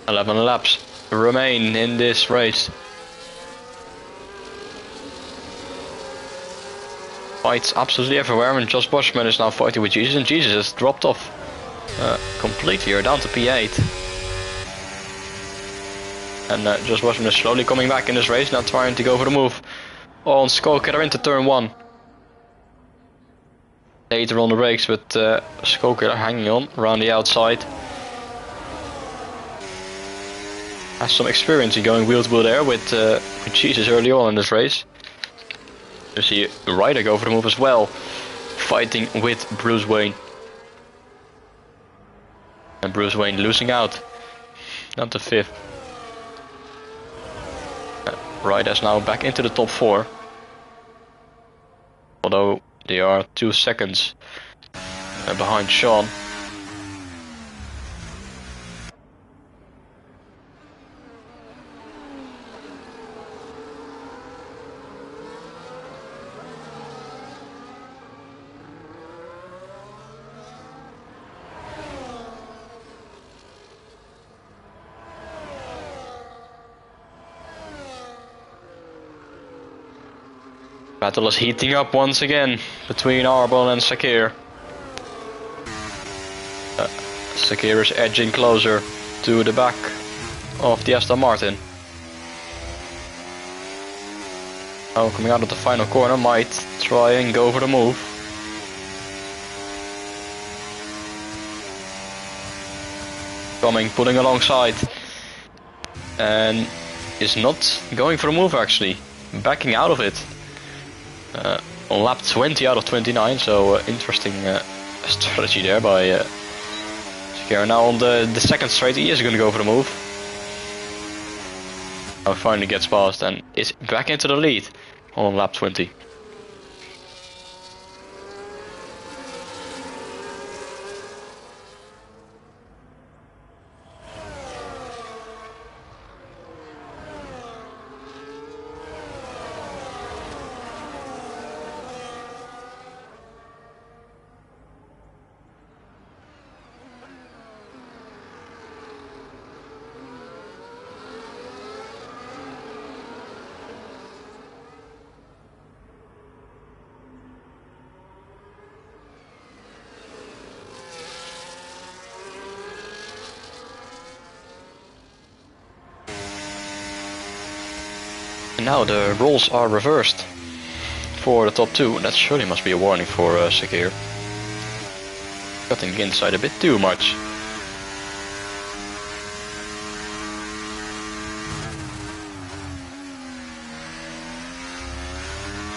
"11 laps remain in this race. Fights absolutely everywhere, and Josh Boschman is now fighting with Jesus, and Jesus has dropped off completely. You're down to P8. And Josh Boschman is slowly coming back in this race, now trying to go for the move on Skoker into turn 1. Later on the brakes, but Skoker hanging on around the outside. Has some experience in going wheel to wheel there with Jesus early on in this race. You see Ryder go for the move as well, fighting with Bruce Wayne. And Bruce Wayne losing out, down to 5th. Ryder's now back into the top 4. Although they are 2 seconds behind Sean. Battle is heating up once again between Arbon and Sakir. Sakir is edging closer to the back of the Aston Martin. Now coming out of the final corner, might try and go for the move. Pulling alongside, and is not going for a move actually, backing out of it. On lap 20 out of 29, so interesting strategy there by Sakir. Now on the second straight, he is going to go for the move. Now finally gets past and is back into the lead on lap 20. And now the roles are reversed for the top 2, and that surely must be a warning for Sakir. Cutting inside a bit too much.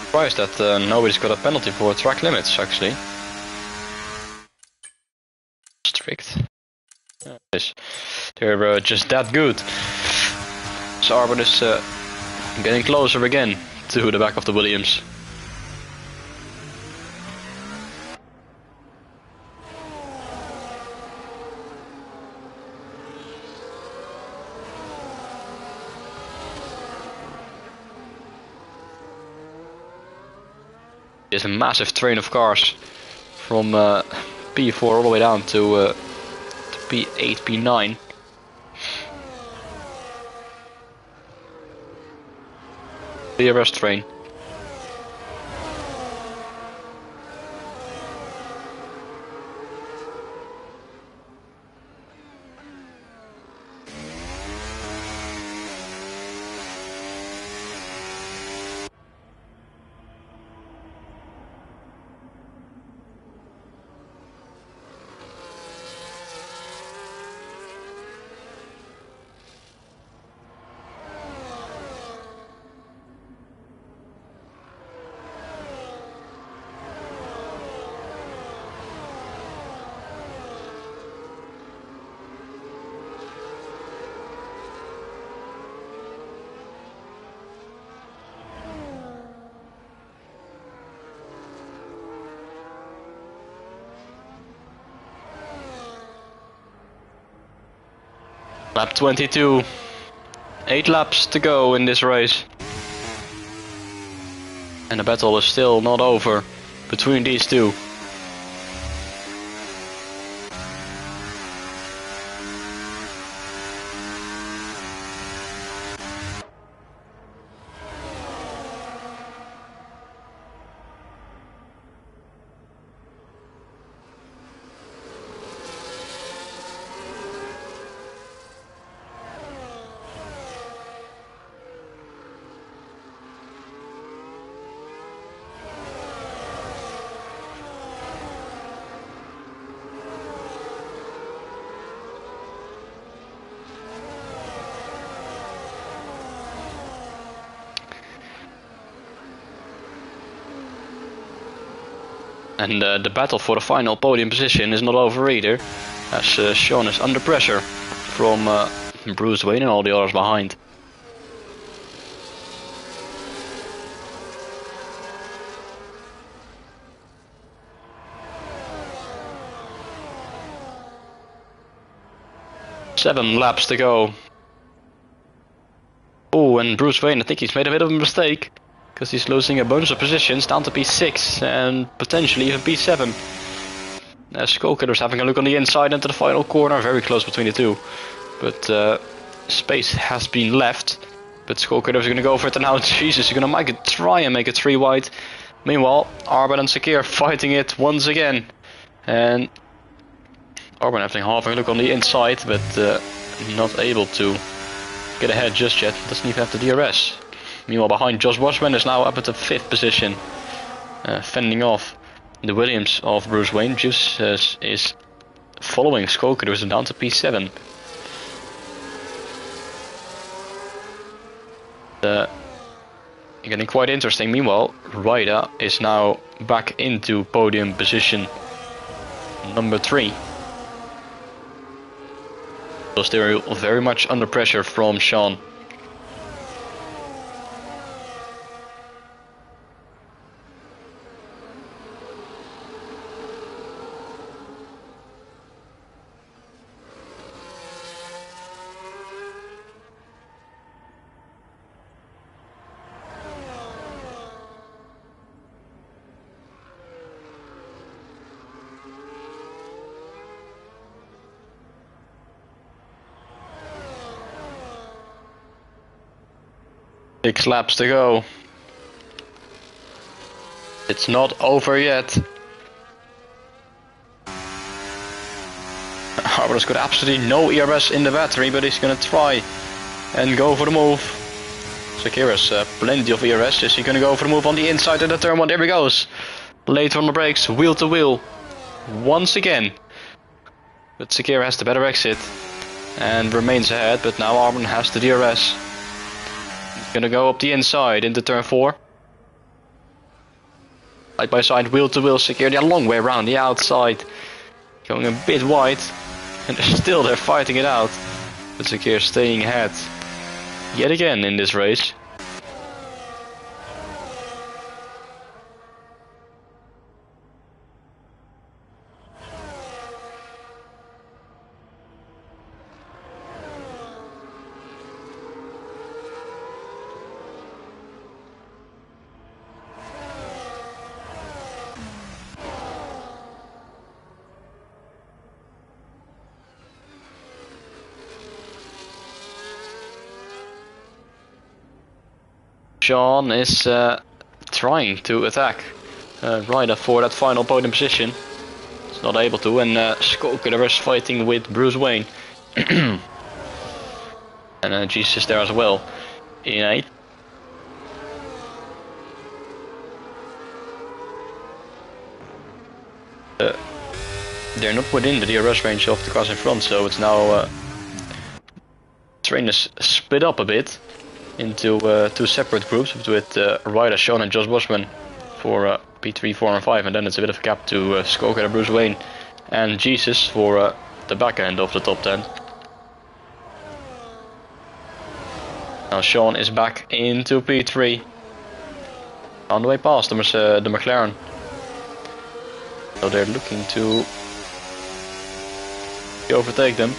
Surprised that nobody's got a penalty for track limits actually. Strict. Yes. They're just that good. So Arbon is getting closer again to the back of the Williams. There's a massive train of cars from P4 all the way down to P8, P9. The arrest train. Lap 22. 8 laps to go in this race. And the battle is still not over between these two. And the battle for the final podium position is not over either, as Sean is under pressure from Bruce Wayne and all the others behind. Seven laps to go. Oh, and Bruce Wayne, I think he's made a bit of a mistake, because he's losing a bunch of positions down to P6 and potentially even P7. Skokiller's having a look on the inside into the final corner, very close between the two. But space has been left. But Skokiller's going to go for it now. Jesus, he's going to try and make it 3 wide. Meanwhile, Arben and Sakir fighting it once again. And Arben having a look on the inside, but not able to get ahead just yet. Doesn't even have the DRS. Meanwhile, behind Josh Washburn is now up at the 5th position, fending off the Williams of Bruce Wayne. Juice is following Skoker, who's down to P7. Getting quite interesting. Meanwhile, Ryder is now back into podium position number 3. So still very much under pressure from Sean. Six laps to go. It's not over yet. Harbour's got absolutely no ERS in the battery, but he's gonna try and go for the move. Sakira's plenty of ERS. Is he gonna go for the move on the inside of the turn 1? There he goes. Later on the brakes, wheel to wheel. Once again. But Sakira has the better exit and remains ahead, but now Arben has the DRS. Gonna go up the inside into turn 4. Side by side, wheel to wheel, Sakir the long way around the outside. Going a bit wide. And still they're fighting it out. But Sakir staying ahead. Yet again in this race. Sean is trying to attack Ryder for that final podium position. He's not able to, and Skoker is fighting with Bruce Wayne. And Jesus is there as well in 8th. They're not within the DRS range of the cars in front, so it's now train is split up a bit into 2 separate groups with Ryder, Sean and Josh Bushman for P3, 4 and 5, and then it's a bit of a gap to Skoker and Bruce Wayne and Jesus for the back end of the top 10. Now Sean is back into P3 on the way past the McLaren, so they're looking to overtake them.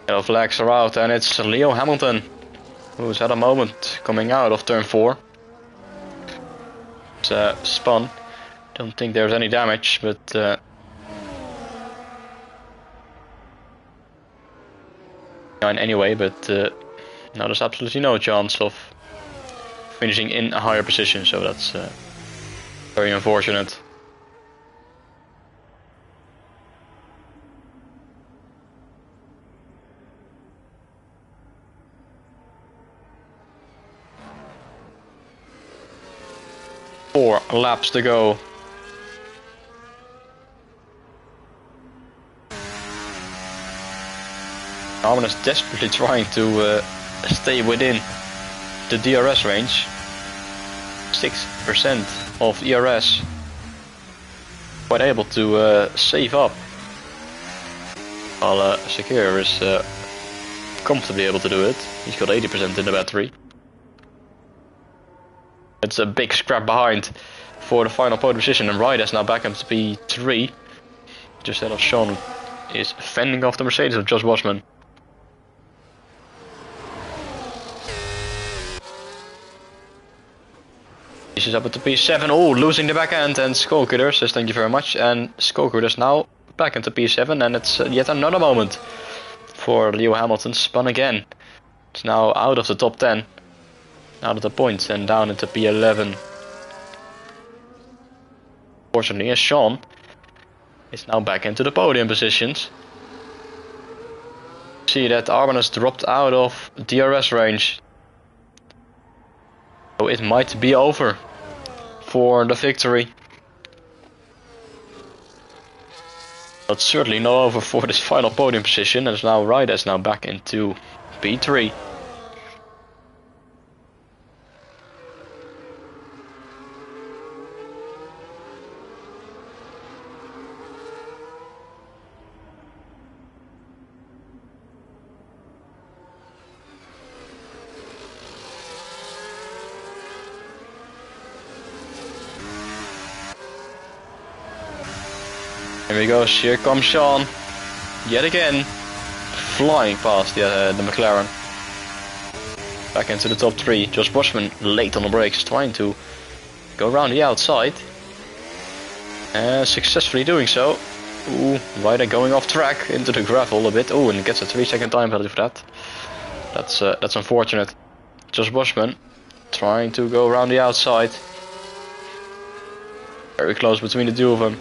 Yellow flags are out, and it's Leo Hamilton who's at a moment coming out of turn 4. It's spun. Don't think there's any damage, but anyway, but now there's absolutely no chance of finishing in a higher position, so that's very unfortunate. Four laps to go. Armin is desperately trying to stay within the DRS range. 6% of ERS. Quite able to save up. While Sakir is comfortably able to do it. He's got 80% in the battery. It's a big scrap behind for the final podium position, and Ryder is now back into P3. Just ahead of Sean is fending off the Mercedes of Josh Boschman. This is up at the P7. Oh, losing the back end, and Skokuder says thank you very much. And Skokuder is now back into P7, and it's yet another moment for Leo Hamilton. Spun again. It's now out of the top 10. Out of the points and down into P11. Fortunately, as Sean is now back into the podium positions. See that Armin has dropped out of DRS range. So it might be over for the victory. But certainly not over for this final podium position, as now Ryder is now back into P3. Here we go, here comes Sean, yet again, flying past the McLaren. Back into the top 3, Josh Boschman late on the brakes, trying to go around the outside. Successfully doing so. Ooh, Ryder going off track into the gravel a bit. Ooh, and gets a 3-second time penalty for that. That's unfortunate. Josh Boschman trying to go around the outside. Very close between the two of them.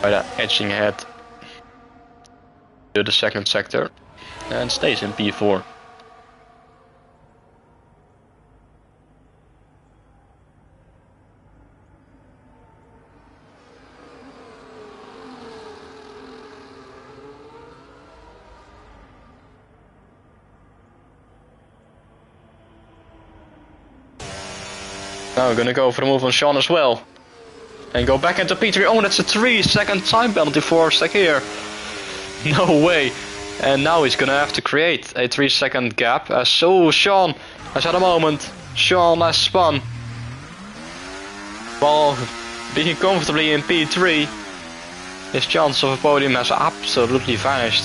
Ryder edging ahead to the second sector and stays in P4. Now we're gonna go for the move on Sean as well. And go back into P3. Oh, that's a 3-second time penalty for Sakir. No way. And now he's gonna have to create a 3-second gap. So Sean has had a moment. Sean has spun. While being comfortably in P3, his chance of a podium has absolutely vanished.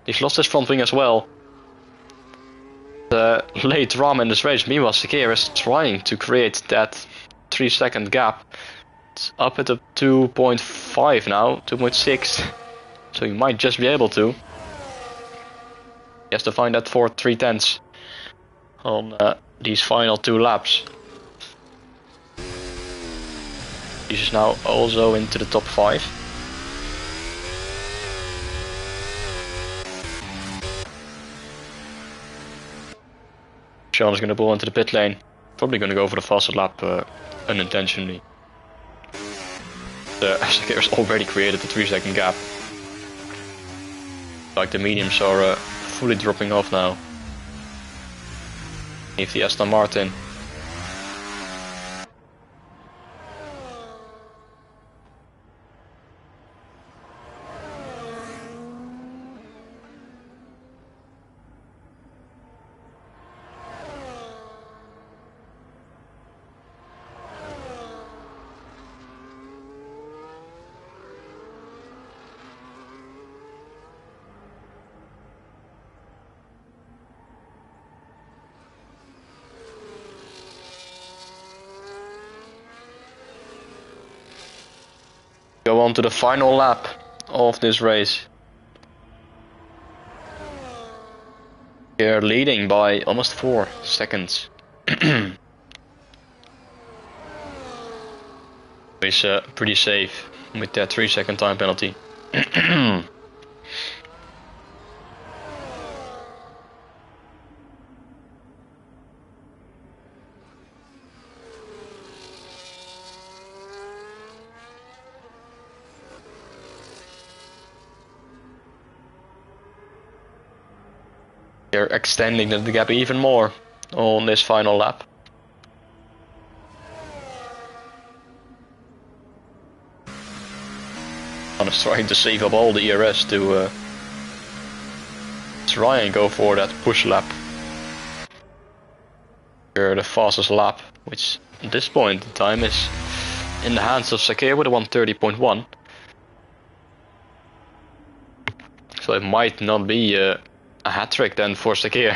He's lost his front wing as well. Later on in this race, meanwhile Sakir is trying to create that 3-second gap. It's up at a 2.5 now, 2.6, so he might just be able to. He has to find that 4 3/10 on these final 2 laps. He's now also into the top 5. Sean is going to pull into the pit lane. Probably going to go for the faster lap unintentionally. Sakir's already created the 3-second gap. Like the mediums are fully dropping off now. If the Aston Martin. go on to the final lap of this race. They're leading by almost 4 seconds. Is pretty safe with that 3-second time penalty. They're extending the gap even more on this final lap. I'm trying to save up all the ERS to try and go for that push lap. They're the fastest lap, which at this point in time is in the hands of Sakir with a 130.1. So it might not be a hat trick then for Sakir.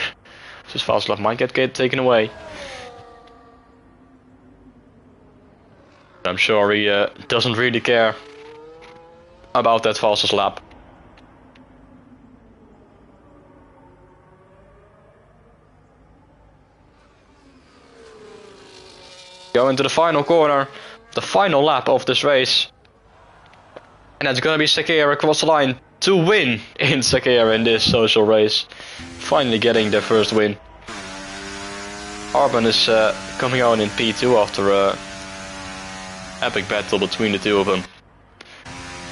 This fast lap might get taken away. I'm sure he doesn't really care about that fastest lap. Go into the final corner, the final lap of this race. And that's gonna be Sakir across the line to win in Sakir in this social race. Finally getting their first win. Arban is coming out in P2 after a epic battle between the two of them.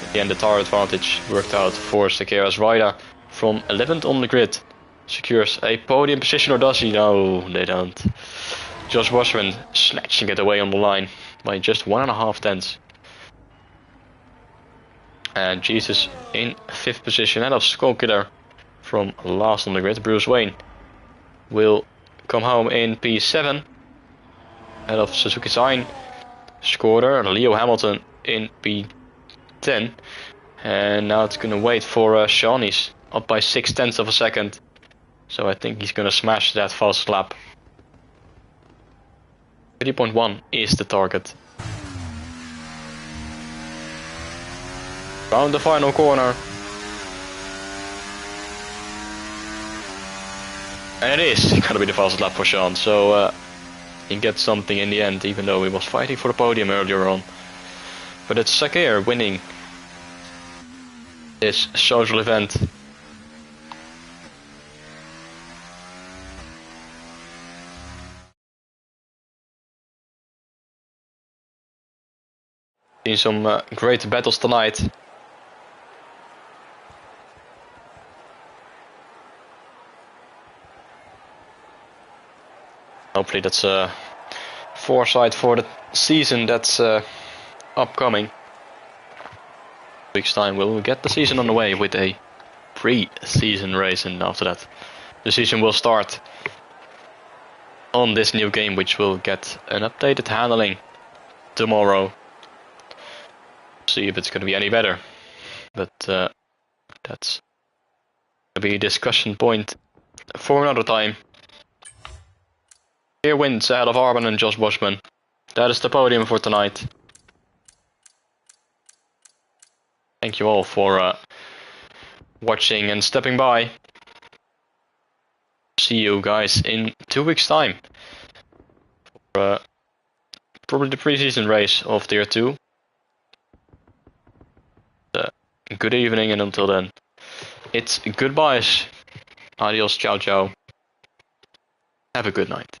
In the end, the tire advantage worked out for Sakir as Ryder from 11th on the grid secures a podium position, or does he? No, they don't. Josh Washburn snatching it away on the line by just 1.5 tenths. And Jesus in 5th position, ahead of Skullkiller from last on the grid. Bruce Wayne will come home in P7, ahead of Suzuki Sign. Scorer Leo Hamilton in P10. And now it's gonna wait for Sean. He's up by 0.6 of a second. So I think he's gonna smash that fast lap. 30.1 is the target. Round the final corner. And it is gonna be the fastest lap for Sean, so he gets something in the end, even though he was fighting for the podium earlier on. But it's Sakir winning this social event. Seen some great battles tonight. Hopefully that's foresight for the season that's upcoming. Week's time we'll get the season on the way with a pre-season race, and after that the season will start on this new game, which will get an updated handling tomorrow. See if it's going to be any better, but that's going to be a discussion point for another time. Here wins ahead of Arban and Josh Bushman. That is the podium for tonight. Thank you all for watching and stepping by. See you guys in 2 weeks' time for probably the pre-season race of Tier 2. Good evening, and until then, it's goodbyes. Adios, ciao ciao. Have a good night.